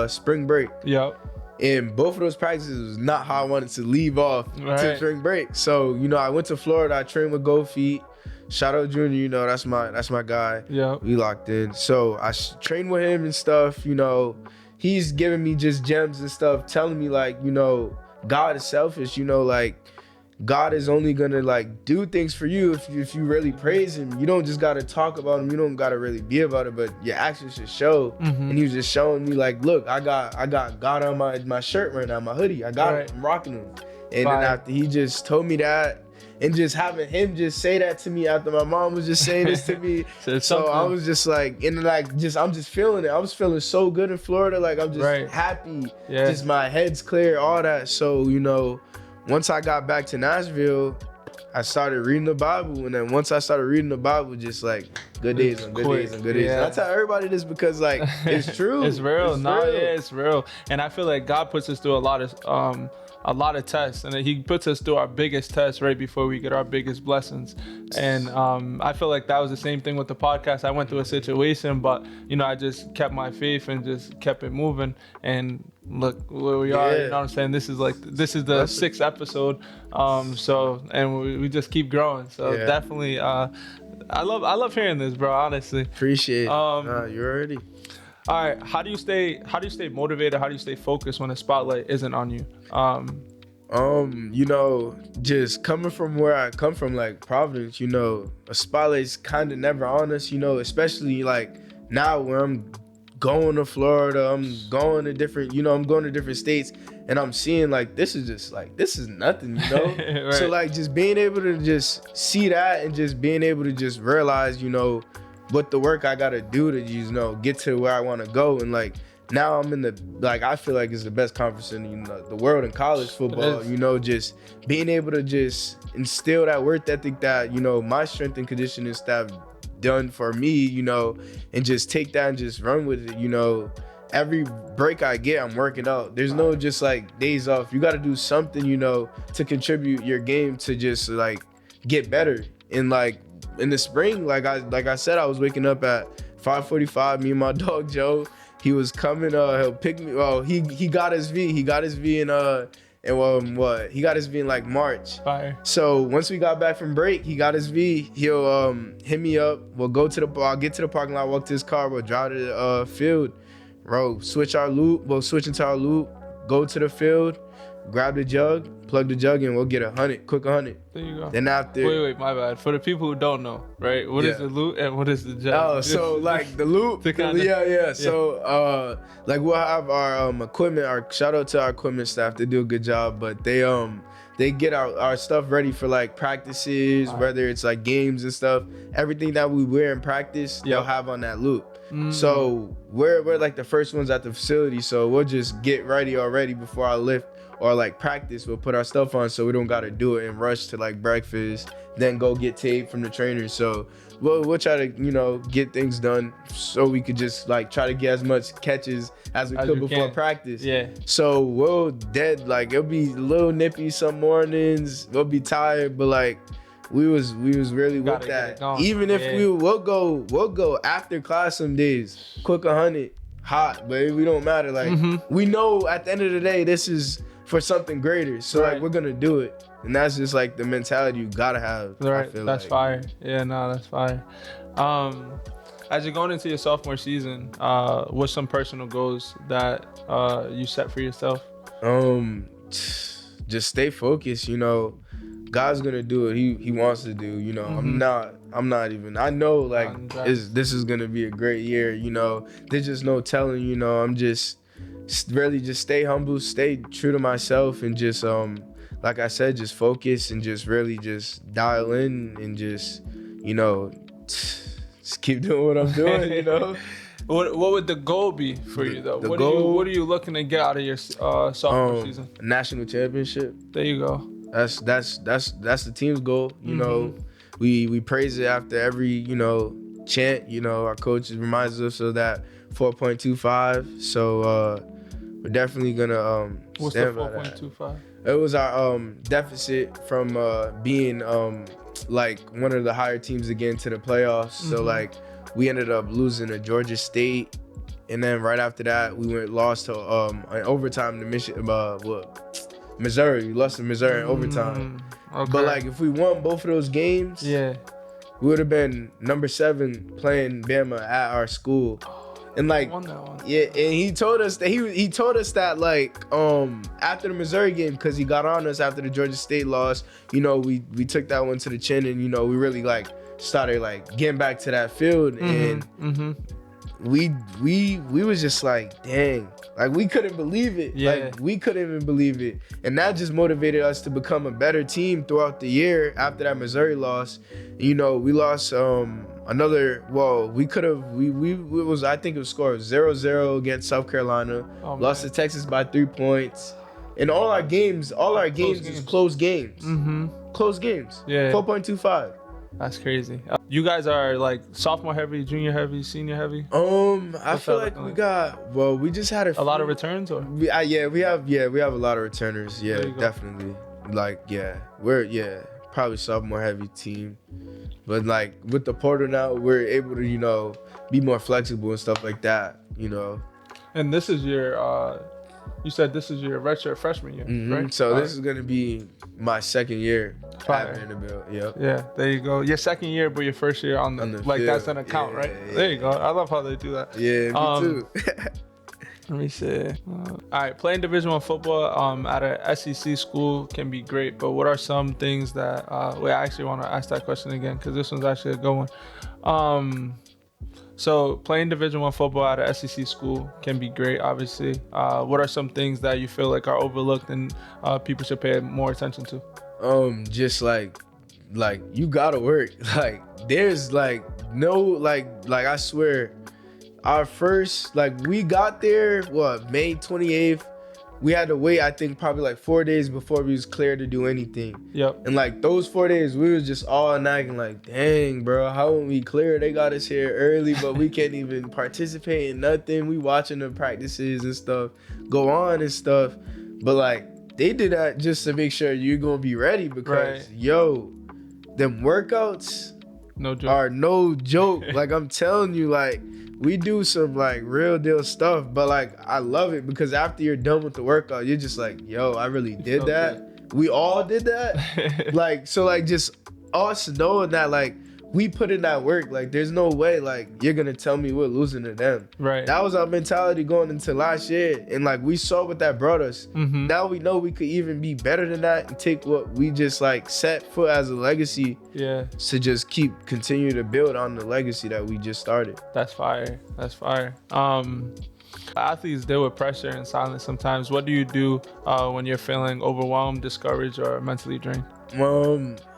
spring break. Yep. And both of those practices was not how I wanted to leave off to spring break. So, you know, I went to Florida. I trained with Go Feet. Shout out Junior, you know, that's my guy. Yeah, we locked in. So I trained with him and stuff. You know, he's giving me just gems and stuff, telling me, like, you know, God is selfish. You know, like, God is only gonna like do things for you if you really praise him. You don't just gotta talk about him. You don't gotta really be about it, but your actions should show. And he was just showing me, like, look, I got God on my shirt right now, my hoodie. I got it. I'm rocking him. And then after he just told me that. And just having him just say that to me after my mom was just saying this to me. So I was just like, and like, I'm just feeling it. I was feeling so good in Florida. Like, I'm just happy. Yeah. Just my head's clear, all that. So, you know, once I got back to Nashville, I started reading the Bible. And then once I started reading the Bible, just like good days and good days and good days. And I tell everybody this because, like, it's true. It's real. It's real. And I feel like God puts us through a lot of tests, and he puts us through our biggest test right before we get our biggest blessings. And I feel like that was the same thing with the podcast. I went through a situation, but, you know, I just kept my faith and just kept it moving. And look where we are. You know what I'm saying? This is the 6th episode. And we just keep growing. So definitely, I love hearing this, bro. Honestly, appreciate it. You already. All right, how do you stay motivated? How do you stay focused when the spotlight isn't on you? You know, just coming from where I come from, like Providence, you know, a spotlight's kind of never on us, you know, especially like now where I'm going to Florida. I'm going to different, I'm going to different states, and I'm seeing like this is nothing, Right. So like just being able to just see that and just being able to just realize, what the work I gotta do to get to where I want to go, and like now I'm in the I feel like it's the best conference in the world in college football. Just being able to just instill that work ethic that my strength and conditioning staff done for me, and just take that and just run with it. Every break I get, I'm working out. There's no just like days off. You got to do something, to contribute your game to just like get better. And like in the spring, like I said, I was waking up at 5:45. Me and my dog Joe, he was coming. He'll pick me. Well, he got his V. He got his V in he got his V in like March. Fire. So once we got back from break, he got his V. He'll hit me up. We'll go to I'll get to the parking lot, walk to his car. We'll drive to the field. Bro, switch into our loop, go to the field, grab the jug, plug the jug in, we'll get 100, quick 100. There you go. Then after... Wait, my bad. For the people who don't know, right? What is the loop and what is the jug? Oh, so like the loop, yeah. So like we'll have our equipment, shout out to our equipment staff, they do a good job, but they get our stuff ready for like practices, whether it's like games and stuff. Everything that we wear in practice, they'll have on that loop. So we're like the first ones at the facility, so we'll just get ready already before I lift or like practice. We'll put our stuff on so we don't gotta do it and rush to like breakfast, then go get tape from the trainers. So we'll try to get things done so we could just like try to get as much catches as we could before practice. Yeah. So we'll like it'll be a little nippy some mornings. We'll be tired, but like we was really with that. Even if we'll go after class some days, quick 100, hot, but we don't matter. Like we know at the end of the day, this is for something greater. So like we're gonna do it, and that's just like the mentality you gotta have. Right, that's fire. Yeah, no, that's fire. As you're going into your sophomore season, what's some personal goals that you set for yourself? Just stay focused. God's gonna do what he wants to do. I'm not even. I know like this is gonna be a great year. There's just no telling. I'm just really just stay humble, stay true to myself, and just like I said, just focus and just really just dial in and just just keep doing what I'm doing. What would the goal be for you though? What are you looking to get out of your sophomore season? National championship. There you go. That's the team's goal. We praise it after every chant. Our coach reminds us of that 4.25. So we're definitely gonna What's the 4.25? It was our deficit from being like one of the higher teams to get into the playoffs. So like we ended up losing to Georgia State, and then right after that we lost to an overtime to Missouri. We lost to Missouri in overtime. Okay. But like if we won both of those games, we would have been number 7 playing Bama at our school. And like won that one. Yeah, and he told us that like after the Missouri game, because he got on us after the Georgia State loss, we took that one to the chin, and we really like started like getting back to that field, and we was just like, dang, like we couldn't believe it. Like we couldn't even believe it, and that just motivated us to become a better team throughout the year. After that Missouri loss, we lost another. Well, we could have. I think it was scored 0-0 against South Carolina. Lost to Texas by 3 points. And all our games is close games. Close games. Yeah. 4.25. That's crazy. You guys are like sophomore heavy, junior heavy, senior heavy? I feel like we just had a lot of returns, or? We have a lot of returners. Yeah, definitely. Like, we're probably sophomore heavy team. But like with the portal now, we're able to, be more flexible and stuff like that, And this is your you said this is your redshirt freshman year, right? So this is gonna be my second year at Vanderbilt. Yep. Yeah, there you go. Your second year, but your first year on the like field. That's an account, right? Yeah. There you go. I love how they do that. Yeah, me too. Let me see. All right, playing Division I football at a SEC school can be great, but what are some things that? I actually want to ask that question again because this one's actually a good one. So playing Division I football at a SEC school can be great, obviously. What are some things that you feel like are overlooked and people should pay more attention to? Just like you gotta work. Like there's like no like I swear, our first we got there May 28th. We had to wait, I think, probably like 4 days before we was cleared to do anything. Yep. And like those 4 days, we was just all nagging like, dang, bro, how when we clear? They got us here early, but we can't even participate in nothing. We watching the practices and stuff go on and stuff. But like they did that just to make sure you're gonna be ready because them workouts are no joke. Like I'm telling you, like we do some like real deal stuff, but like I love it because after you're done with the workout, you're just like, yo, I really did that. Good. We all did that. Like, so like just us knowing that like we put in that work, like there's no way like you're gonna tell me we're losing to them. Right. That was our mentality going into last year, and like we saw what that brought us. Mm-hmm. Now we know we could even be better than that and take what we just like set foot as a legacy. Yeah. To just continue to build on the legacy that we just started. That's fire. That's fire. Athletes deal with pressure and silence sometimes. What do you do when you're feeling overwhelmed, discouraged, or mentally drained?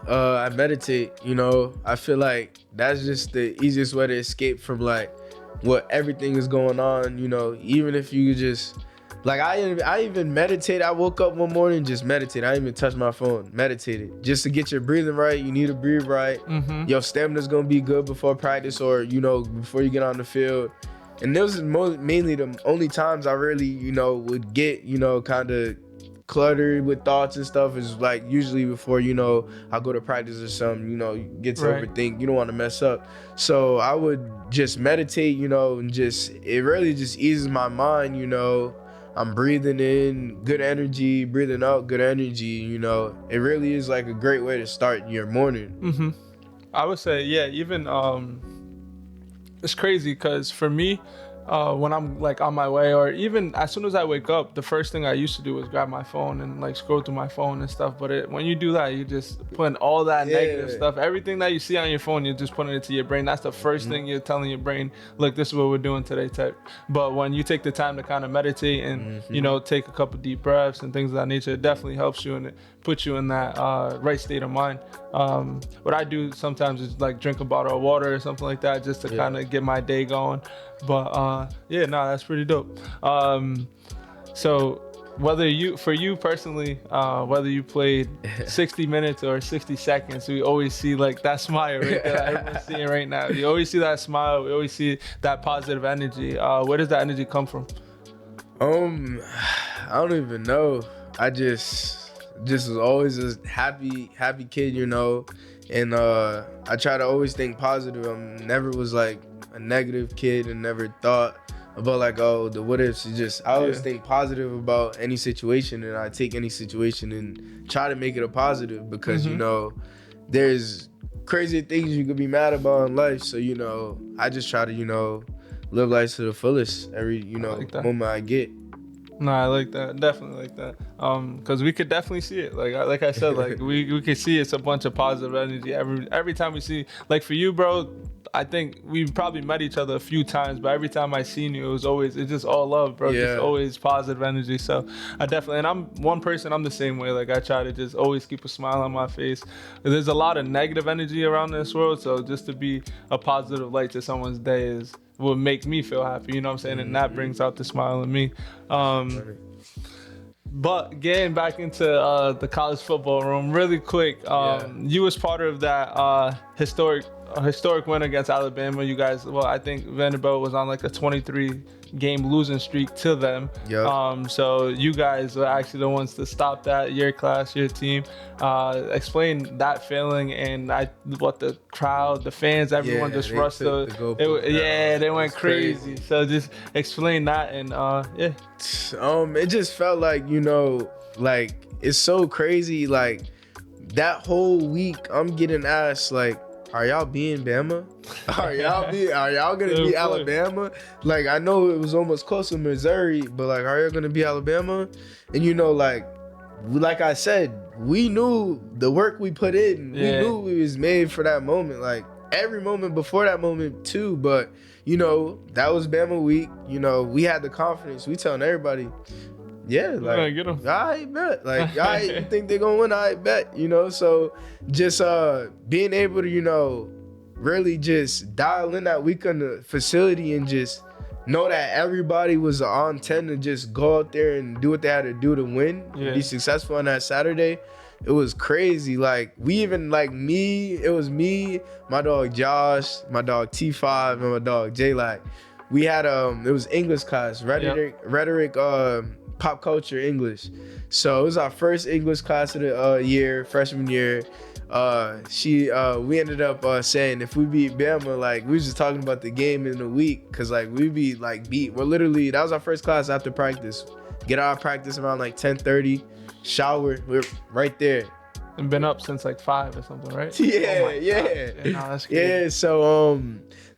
I meditate. I feel like that's just the easiest way to escape from like what everything is going on. Even if you just like I even meditate. I woke up one morning, just meditate. I didn't even touch my phone. Meditated just to get your breathing right. You need to breathe right. Mm-hmm. Your stamina's gonna be good before practice or before you get on the field. And those are mainly the only times I really would get kind of cluttered with thoughts and stuff is like usually before I go to practice or something. You get to overthink. You don't want to mess up. So I would just meditate. And just it really just eases my mind. I'm breathing in good energy, breathing out good energy. It really is like a great way to start your morning. Mm-hmm. I would say, yeah, even it's crazy because for me, when I'm like on my way or even as soon as I wake up, the first thing I used to do was grab my phone and like scroll through my phone and stuff. But when you do that, you just putting all that negative stuff, everything that you see on your phone, you're just putting it to your brain. That's the first thing you're telling your brain, look, this is what we're doing today type. But when you take the time to kind of meditate and, take a couple deep breaths and things of that nature, it definitely helps you and it puts you in that right state of mind. What I do sometimes is like drink a bottle of water or something like that just to kind of get my day going. But that's pretty dope. So for you personally, whether you played 60 minutes or 60 seconds, we always see like that smile right there that everyone's seeing right now. You always see that smile. We always see that positive energy. Where does that energy come from? I don't even know. I just was always a happy kid, and I try to always think positive. I never was like a negative kid and never thought about like, the what ifs. I always think positive about any situation, and I take any situation and try to make it a positive because there's crazy things you could be mad about in life. So I just try to live life to the fullest every moment I get. No, I like that. Definitely like that. Because we could definitely see it. Like I said, like we could see it's a bunch of positive energy every time we see. Like for you, bro, I think we've probably met each other a few times, but every time I seen you, it's just all love, bro. Just always positive energy. So I definitely, and I'm one person, I'm the same way. Like I try to just always keep a smile on my face. There's a lot of negative energy around this world, so just to be a positive light to someone's day will make me feel happy, you know what I'm saying? And that brings out the smile in me. But getting back into the college football room really quick, you was part of that historic win against Alabama. You guys, I think Vanderbilt was on like a 23 game losing streak to them. So you guys were actually the ones to stop that, your class, your team. Explain that feeling and what the crowd, the fans, everyone just rushed. They went crazy. So just explain that and it just felt like like it's so crazy. Like that whole week, I'm getting asked like, are y'all beating Bama? Are y'all gonna beat Alabama? Like I know it was almost close to Missouri, but like, are y'all gonna beat Alabama? And like I said, we knew the work we put in. We knew we was made for that moment. Like every moment before that moment too. But you know, that was Bama week. You know, we had the confidence. We telling everybody, yeah, like, get 'em. I bet. Like, you think they're gonna win? I bet. You know, so just being able to, you know, really just dial in that week on the facility and just know that everybody was on 10 to just go out there and do what they had to do to win, be successful on that Saturday. It was crazy. Like, we even, like, it was me, my dog Josh, my dog T5, and my dog J-Lac. We had, it was English class, rhetoric, pop culture English. So it was our first English class of the year, freshman year. We ended up saying if we beat Bama, like, we was just talking about the game in the week, cause like we be like that was our first class after practice. Get out of practice around like 10:30, shower, we're right there. And been up since like 5 or something, right? Yeah. No, that's crazy. Yeah, so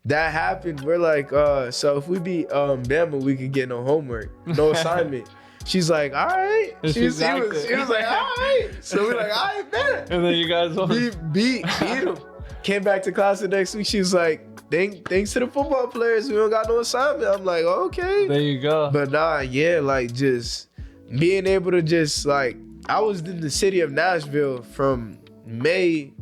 that happened. We're like, so if we beat Bama, we could get no homework, no assignment. She's like, all right. She was like, all right. So we're like, all right, bet. And then you guys beat him. Came back to class the next week. She was like, thanks to the football players, we don't got no assignment. I'm like, okay. There you go. But nah, yeah, like, just being able to just, like, I was in the city of Nashville from May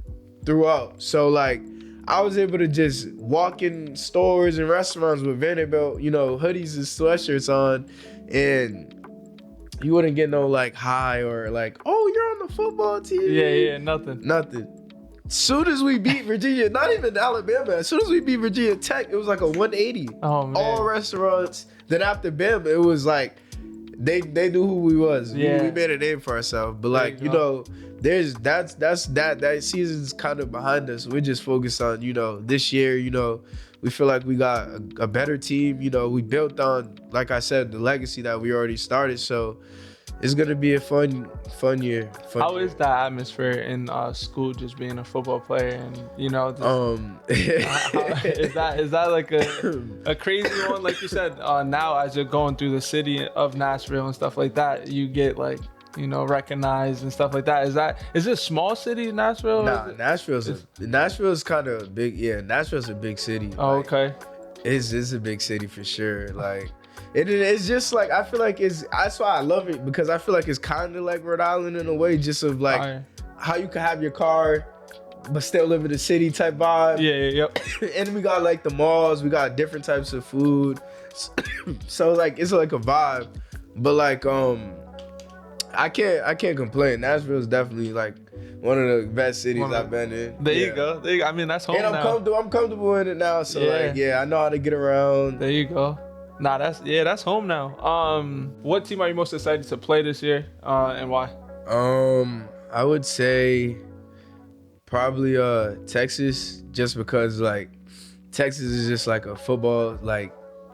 throughout. So, like, I was able to just walk in stores and restaurants with Vanderbilt, you know, hoodies and sweatshirts on, and you wouldn't get no, like, high or, like, oh, you're on the football team. Yeah, nothing. Soon as we beat Virginia, not even Alabama, as soon as we beat Virginia Tech, it was like a 180. Oh, man. All restaurants. Then after Bama, it was like, they knew who we was. Yeah. We made a name for ourselves. But, like, you know, that season's kind of behind us. We're just focused on, you know, this year, you know, we feel like we got a better team. You know, we built on, like I said, the legacy that we already started. So it's going to be a fun year. How is that atmosphere in school, just being a football player? And, you know, is that like a crazy one? Like you said, now as you're going through the city of Nashville and stuff like that, you get, like, you know, recognized and stuff like that. Is it a small city, Nashville? Nah, Nashville's kind of big. Yeah, Nashville's a big city. Oh, like, okay. It's a big city for sure. Like, it's just like, I feel like that's why I love it, because I feel like it's kind of like Rhode Island in a way, just of like how you can have your car but still live in the city type vibe. Yep. And we got like the malls, we got different types of food. So like, it's like a vibe. But like, I can't complain. Nashville is definitely like one of the best cities I've been in. There you go. I mean, that's home and I'm comfortable in it now. So I know how to get around. There you go. Nah, that's home now. What team are you most excited to play this year, and why? I would say probably Texas, just because like Texas is just like a football like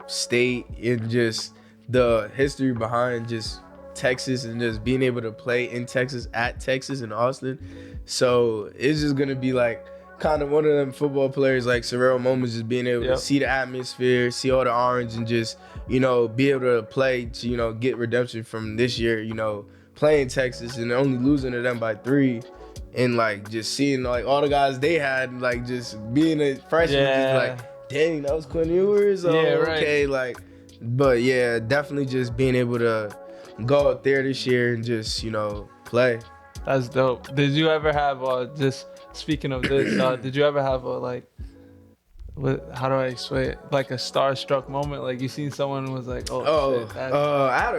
state, and just the history behind just Texas and just being able to play in Texas at Texas and Austin. So it's just gonna be like kind of one of them football players like surreal moments, just being able to see the atmosphere, see all the orange, and just, you know, be able to play to, you know, get redemption from this year, you know, playing Texas and only losing to them by 3, and like just seeing like all the guys they had, like just being a freshman, just like, dang, that was Quinn Ewers. Okay, like, but yeah, definitely just being able to go out there this year and just, you know, play. That's dope. Did you ever have just speaking of this, did you ever have how do I explain it? Like a starstruck moment, like you seen someone was like, shit, I had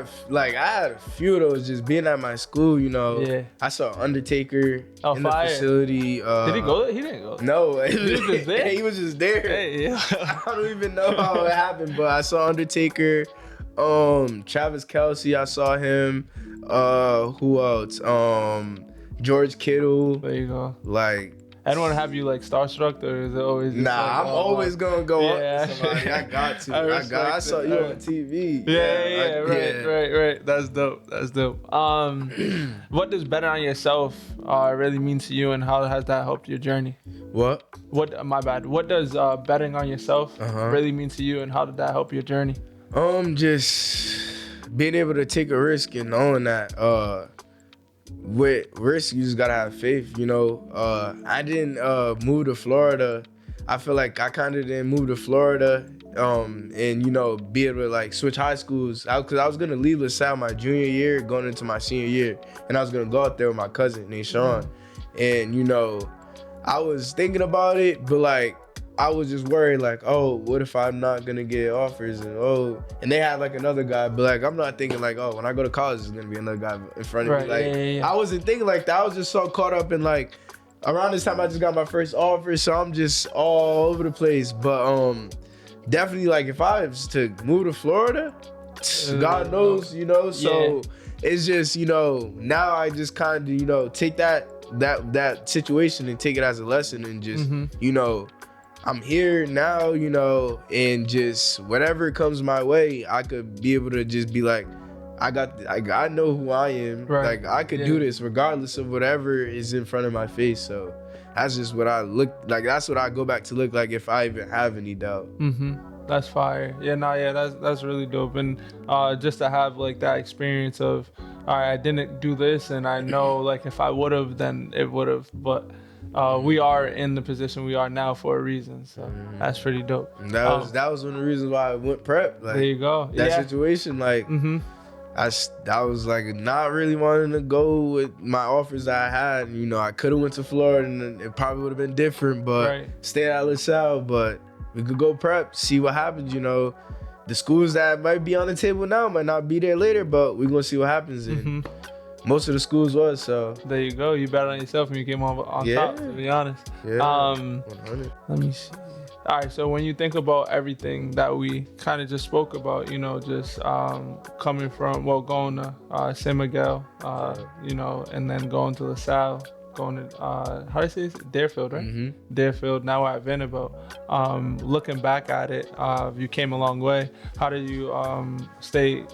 a few of those just being at my school, you know. Yeah. I saw Undertaker in the facility. Did he go there? He didn't go there. No, he was just there. He was just there. Hey, yeah. I don't even know how it happened, but I saw Undertaker. Travis Kelce, I saw him. Who else? George Kittle. There you go. Like, I don't want to have you like starstruck, or is it always just I'm always gonna go up to somebody. I got to. I saw you on TV. Right. That's dope. What does betting on yourself really mean to you, and how has that helped your journey? What? My bad. What does betting on yourself really mean to you, and how did that help your journey? Just being able to take a risk and knowing that with risk, you just gotta have faith, you know. I didn't move to Florida I feel like I kind of didn't move to Florida, and you know, be able to like switch high schools. Cause I was gonna leave LaSalle my junior year, going into my senior year, and I was gonna go out there with my cousin named Sean, and you know, I was thinking about it, but like I was just worried, like, oh, what if I'm not gonna get offers, and they had like another guy, but like I'm not thinking like, oh, when I go to college, there's gonna be another guy in front of me. Like, I wasn't thinking like that. I was just so caught up in like. Around this time, I just got my first offer, so I'm just all over the place. But definitely, like, if I was to move to Florida, God knows, you know. So it's just, you know, now I just kind of, you know, take that situation and take it as a lesson and just, you know, I'm here now, you know, and just whatever comes my way, I could be able to just be like, I know who I am. Right. Like I could do this regardless of whatever is in front of my face. So that's just what I look like. That's what I go back to look like if I even have any doubt. That's fire. That's really dope. And just to have like that experience of, all right, I didn't do this, and I know like if I would have, then it would have. But we are in the position we are now for a reason. So that's pretty dope. And that was one of the reasons why I went prep. Like, there you go. That situation, like. I was like not really wanting to go with my offers that I had. You know, I could have went to Florida and it probably would have been different, but stay at LaSalle. But we could go prep, see what happens. You know, the schools that might be on the table now might not be there later, but we're gonna see what happens. And most of the schools was, so there you go. You bet on yourself and you came on top. To be honest, 100. Let me see. All right, so when you think about everything that we kind of just spoke about, you know, just coming from, going to San Miguel, you know, and then going to LaSalle, going to, how do I say this? Deerfield, right? Deerfield, now at Vanderbilt. Looking back at it, you came a long way. How do you stay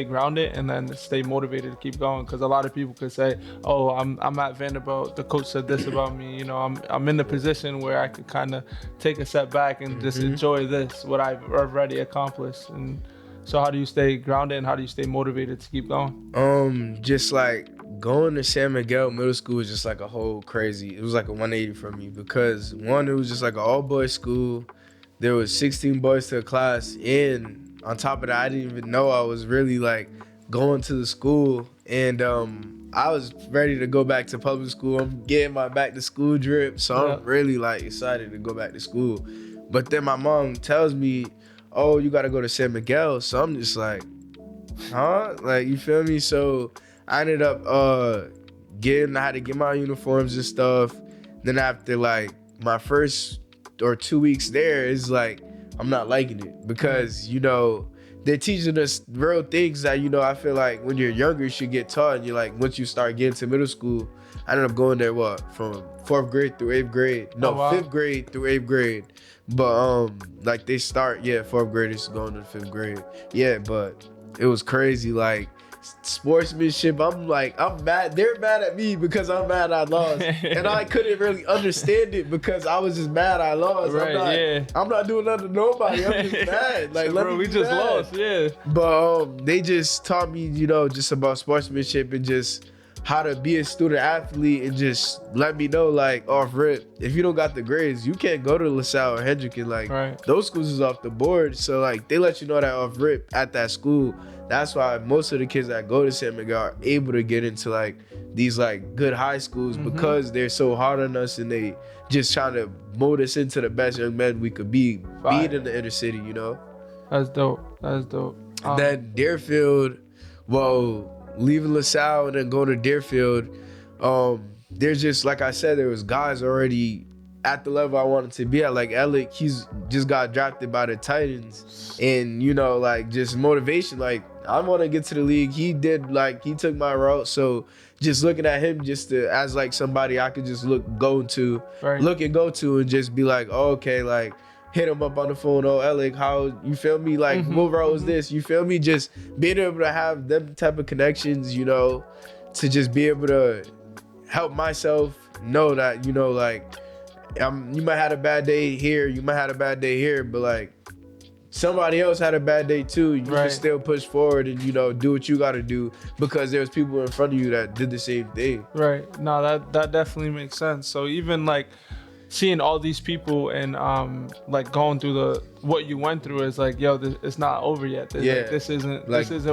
grounded and then stay motivated to keep going? Because a lot of people could say, oh, I'm at Vanderbilt, the coach said this about me, you know, I'm in the position where I could kind of take a step back and just enjoy this, what I've already accomplished. And so how do you stay grounded and how do you stay motivated to keep going? Just like going to San Miguel Middle School was just like a whole crazy, it was like a 180 for me because one, it was just like an all boys school. There was 16 boys to a class, and on top of that, I didn't even know I was really like going to the school. And I was ready to go back to public school. I'm getting my back to school drip, so I'm really like excited to go back to school. But then my mom tells me, oh, you gotta go to San Miguel. So I'm just like, huh? Like, you feel me? So I ended up I had to get my uniforms and stuff. Then after like my first or 2 weeks there, it's like, I'm not liking it because, you know, they're teaching us real things that, you know, I feel like when you're younger, you should get taught. And you're like, once you start getting to middle school, I ended up going there, from 4th grade through 8th grade. No, 5th grade through 8th grade. But like they start, 4th graders going to 5th grade. Yeah, but it was crazy. Like sportsmanship, I'm mad. They're mad at me because I'm mad I lost. And I couldn't really understand it because I was just mad I lost. I'm not doing nothing to nobody. I'm just mad. Like, bro, we just lost, But they just taught me, you know, just about sportsmanship and just how to be a student athlete and just let me know, like, off rip, if you don't got the grades, you can't go to LaSalle or Hendricken. Like, those schools is off the board. So, like, they let you know that off rip at that school. That's why most of the kids that go to San Miguel are able to get into, like, these, like, good high schools because they're so hard on us and they just trying to mold us into the best young men we could be, being in the inner city, you know? That's dope. Then Deerfield, leaving LaSalle and then going to Deerfield, there's just, like I said, there was guys already at the level I wanted to be at. Like Alec, he's just got drafted by the Titans, and you know, like, just motivation. Like, I want to get to the league. He took my route. So just looking at him just as like somebody I could just go to and just be like, oh, okay, like, hit him up on the phone. Oh, Alec, how you feel me? Like, what route was this? You feel me? Just being able to have them type of connections, you know, to just be able to help myself know that, you know, like, you might have a bad day here, you might have a bad day here, but like somebody else had a bad day too. You can still push forward and, you know, do what you got to do because there's people in front of you that did the same thing. Right. No, that definitely makes sense. So even like seeing all these people and like going through what you went through is like, yo, it's not over yet. This isn't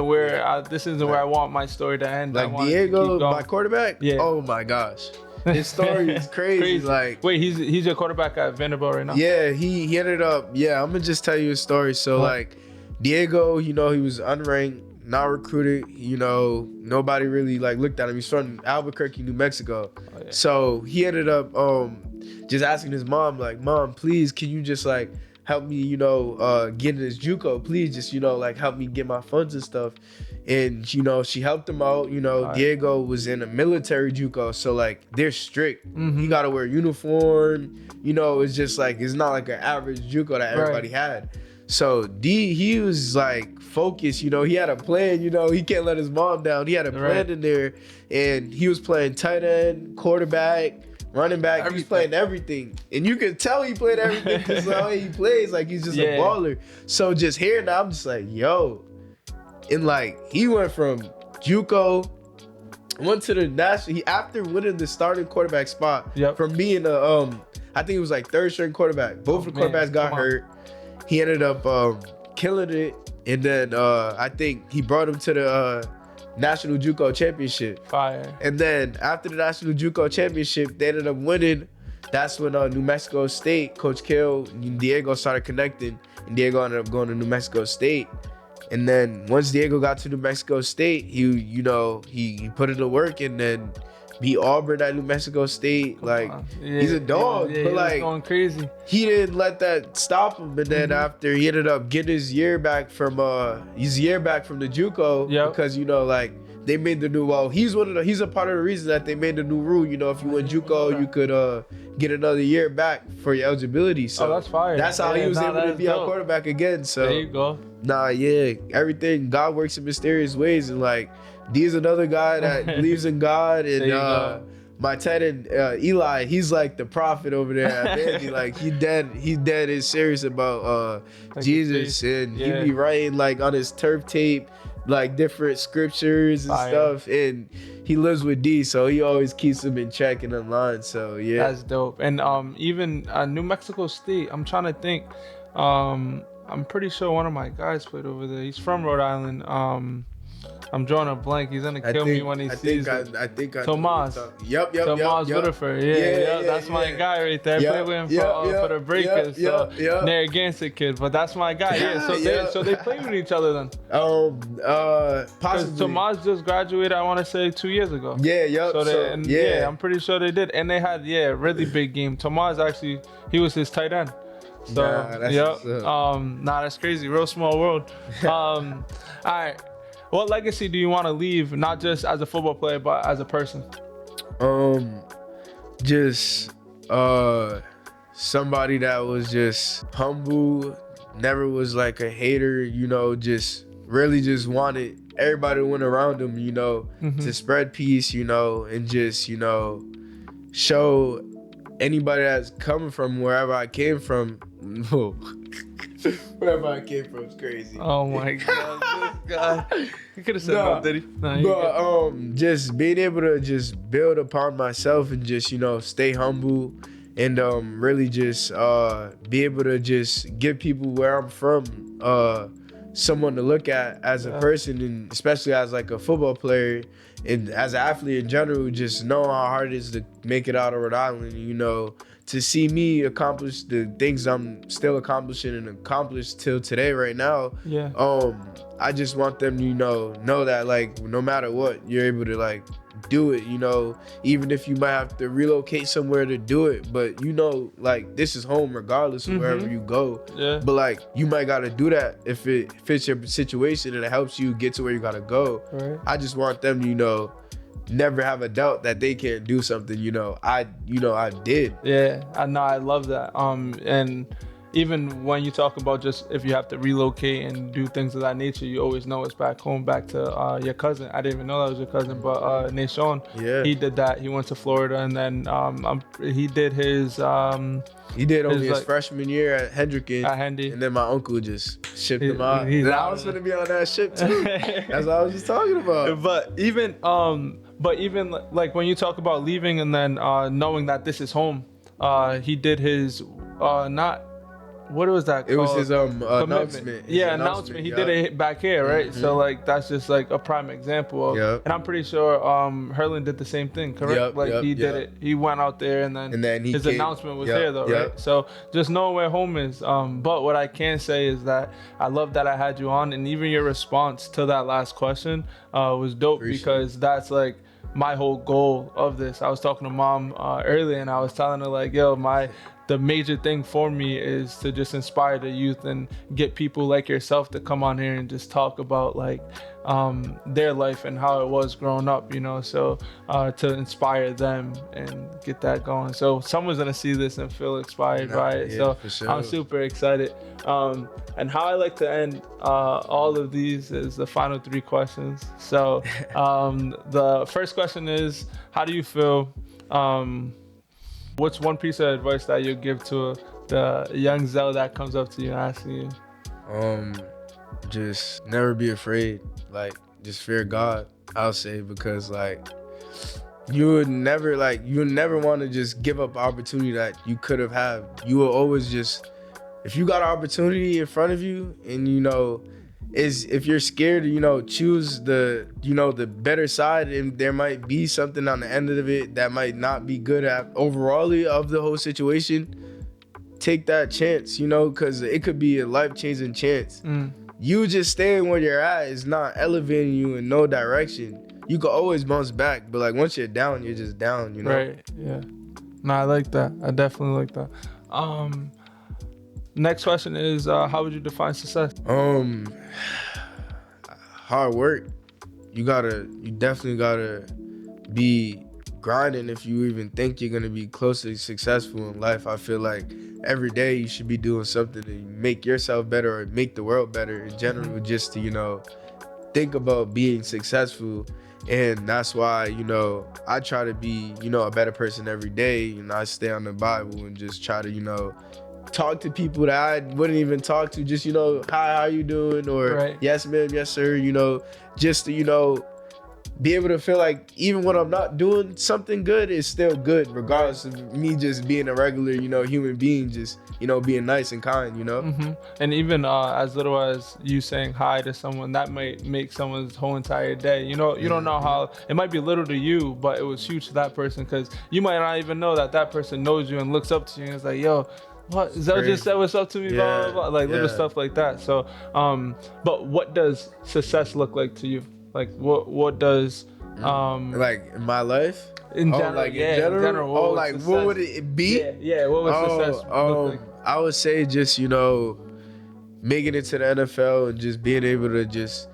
where I want my story to end. Like Diego, my quarterback. Yeah. Oh my gosh. His story is crazy. Like, wait, he's your quarterback at Vanderbilt right now? Yeah, he ended up. Yeah, I'm gonna just tell you his story. So like, Diego, he was unranked, not recruited. Nobody really like looked at him. He's from Albuquerque, New Mexico. Oh, yeah. So he ended up just asking his mom, like, Mom, please, can you just like help me, get in this JUCO? Please, just like help me get my funds and stuff. And she helped him out. Diego was in a military JUCO, so like they're strict. Mm-hmm. He gotta wear a uniform. It's just like it's not like an average JUCO that everybody had. So he was like focused. He had a plan. He can't let his mom down. He had a plan in there, and he was playing tight end, quarterback, running back. Everything. He was playing everything, and you can tell he played everything because the way he plays, like he's just a baller. So just hearing that, I'm just like, yo. And like he went from JUCO, went to the national. After winning the starting quarterback spot from being I think it was like third string quarterback. Both of the quarterbacks got hurt. He ended up killing it, and then I think he brought him to the national JUCO championship. Fire. And then after the national JUCO championship, they ended up winning. That's when New Mexico State, Coach Kill and Diego started connecting, and Diego ended up going to New Mexico State. And then once Diego got to New Mexico State, he put in the work and then beat Auburn at New Mexico State. Like he's a dog, but like going crazy. He didn't let that stop him. And then after he ended up getting his year back from the JUCO because like they made the new. Well, he's a part of the reason that they made the new rule. If you win JUCO, you could get another year back for your eligibility. So that's fire. That's how he was able to be our quarterback again. So there you go. Everything. God works in mysterious ways, and like D's another guy that believes in God, and my tight end Eli, he's like the prophet over there at Vandy. Like he dead is serious about Jesus, and he be writing like on his turf tape like different scriptures and stuff, and he lives with D, so he always keeps him in check and in line. So that's dope. And even New Mexico State, I'm trying to think. I'm pretty sure one of my guys played over there. He's from Rhode Island. I'm drawing a blank. He's gonna kill me when he sees it. I think Tomas. Tomas Whitaker. Yeah. That's my guy right there. I played with him for the Breakers. Narragansett kid, but that's my guy. So they played with each other then. Possibly. Because Tomas just graduated, I want to say 2 years ago. I'm pretty sure they did, and they had really big game. Tomas actually, he was his tight end. So that's crazy. Real small world. All right. What legacy do you want to leave, not just as a football player, but as a person? Just somebody that was just humble, never was like a hater, just really just wanted everybody to win around him, to spread peace, and just, show anybody that's coming from wherever I came from. Wherever I came from is crazy. Oh my God, this guy. You could have said no, did he? But just being able to just build upon myself and just, stay humble and really just be able to just give people where I'm from someone to look at as a person, and especially as like a football player and as an athlete in general, just know how hard it is to make it out of Rhode Island, to see me accomplish the things I'm still accomplishing and accomplished till today right now. I just want them to know that like no matter what, you're able to like do it, even if you might have to relocate somewhere to do it, but like this is home regardless of wherever you go. But like you might gotta do that if it fits your situation and it helps you get to where you gotta go. I just want them to never have a doubt that they can't do something. I did. I love that. And even when you talk about just if you have to relocate and do things of that nature, you always know it's back home, back to your cousin. I didn't even know that was your cousin, but Nashon, he did that. He went to Florida, and then he did his his freshman year at Hendricken. At Hendy. And then my uncle just shipped him out. And I was gonna be on that ship too. That's what I was just talking about. But even like when you talk about leaving and then knowing that this is home, he did his not what was that called? It was his Commitment. announcement. His Announcement. He yup. did it back here, right? So like that's just like a prime example of. Yep. And I'm pretty sure Herlin did the same thing, correct? Yep, He did yep. it. He went out there and then he his came, announcement was yep, here though, yep. right? So just knowing where home is. But what I can say is that I love that I had you on, and even your response to that last question was dope. Appreciate because that's like my whole goal of this. I was talking to mom earlier, and I was telling her like, yo, the major thing for me is to just inspire the youth and get people like yourself to come on here and just talk about like their life and how it was growing up, you know, so to inspire them and get that going. So someone's gonna see this and feel inspired by it. Yeah, So for sure. I'm super excited. And how I like to end all of these is the final 3 questions. So the first question is, how do you feel? What's one piece of advice that you give to the young Zell that comes up to you and asking you? Just never be afraid. Like, just fear God, I'll say, because like you would never want to just give up opportunity that you could have had. You will always just, if you got an opportunity in front of you and if you're scared to, choose the better side, and there might be something on the end of it that might not be good at overall of the whole situation, take that chance, because it could be a life-changing chance. You just staying where you're at is not elevating you in no direction. You can always bounce back, but like once you're down, you're just down, Right, yeah. No, I like that. I definitely like that. Next question is, how would you define success? Hard work. You definitely gotta be grinding if you even think you're gonna be close to successful in life. I feel like every day you should be doing something to make yourself better or make the world better in general, just to, think about being successful. And that's why, I try to be, a better person every day. I stay on the Bible and just try to, talk to people that I wouldn't even talk to, just, hi, how you doing? Or right. Yes, ma'am, yes, sir, just to, be able to feel like even when I'm not doing something good, it's still good, regardless of me just being a regular, human being, just, being nice and kind, Mm-hmm. And even as little as you saying hi to someone, that might make someone's whole entire day. You don't know how, it might be little to you, but it was huge to that person, because you might not even know that person knows you and looks up to you and is like, yo, what? Zell just said what's up to me, blah, blah, blah. Like little stuff like that. So, but what does success look like to you? Like what does like in my life? In general, like in general? What would it be? Yeah, what would success look like? I would say just, making it to the NFL and just being able to just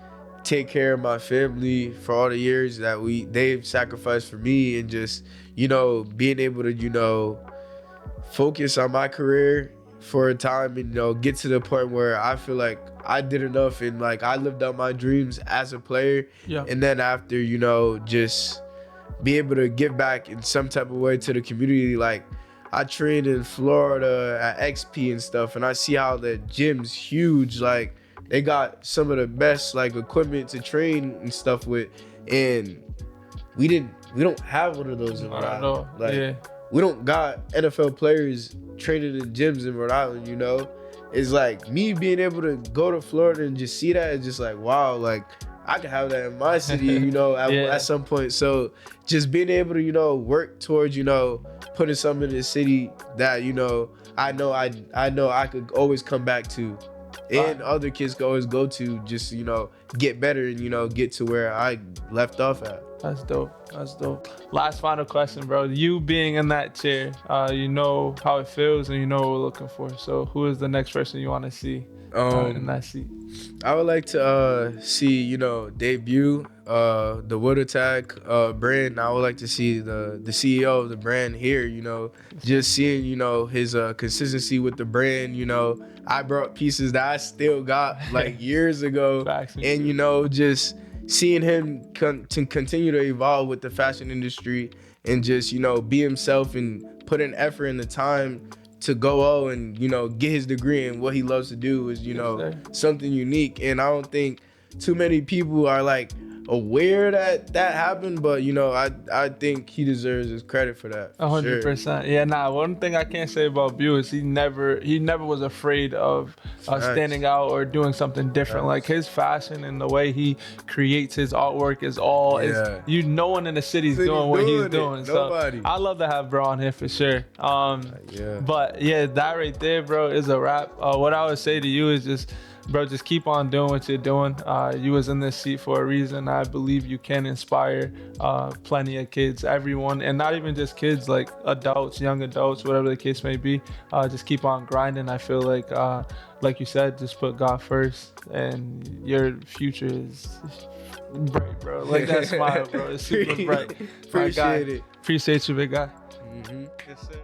take care of my family for all the years that they've sacrificed for me, and just, being able to, focus on my career for a time and, get to the point where I feel like I did enough and like I lived out my dreams as a player. Yeah. And then after, just be able to give back in some type of way to the community. Like I trained in Florida at XP and stuff, and I see how the gym's huge. Like they got some of the best like equipment to train and stuff with, and we don't have one of those in Rhode Island. Like we don't got NFL players training in gyms in Rhode Island, It's like me being able to go to Florida and just see that is just like, wow, like I could have that in my city, at some point. So just being able to, work towards, putting something in the city that, I know I could always come back to, and other kids could always go to, just, get better and, get to where I left off at. That's dope. Last final question, bro. You being in that chair, you know how it feels and you know what we're looking for. So who is the next person you want to see in that seat? I would like to see, debut the Wood Attack brand. I would like to see the CEO of the brand here, just seeing, his consistency with the brand. I brought pieces that I still got like years ago. And, just seeing him to continue to evolve with the fashion industry and just, be himself and put an effort in the time to go out and, get his degree, and what he loves to do is, something unique. And I don't think too many people are like aware that happened, but you know, I think he deserves his credit for that. 100%. Yeah, nah. One thing I can't say about Bew is he never was afraid of standing out or doing something different. Like his fashion and the way he creates his artwork is all no one in the city's doing what he's doing. Nobody. So I love to have bro on here for sure. But yeah, that right there, bro, is a wrap. What I would say to you is just, bro, just keep on doing what you're doing. You was in this seat for a reason. I believe you can inspire plenty of kids, everyone, and not even just kids, like adults, young adults, whatever the case may be. Just keep on grinding. I feel like you said, just put God first, and your future is bright, bro. Like that smile, bro, it's super bright. Appreciate it. Appreciate you, big guy. Mm-hmm. Yes, sir.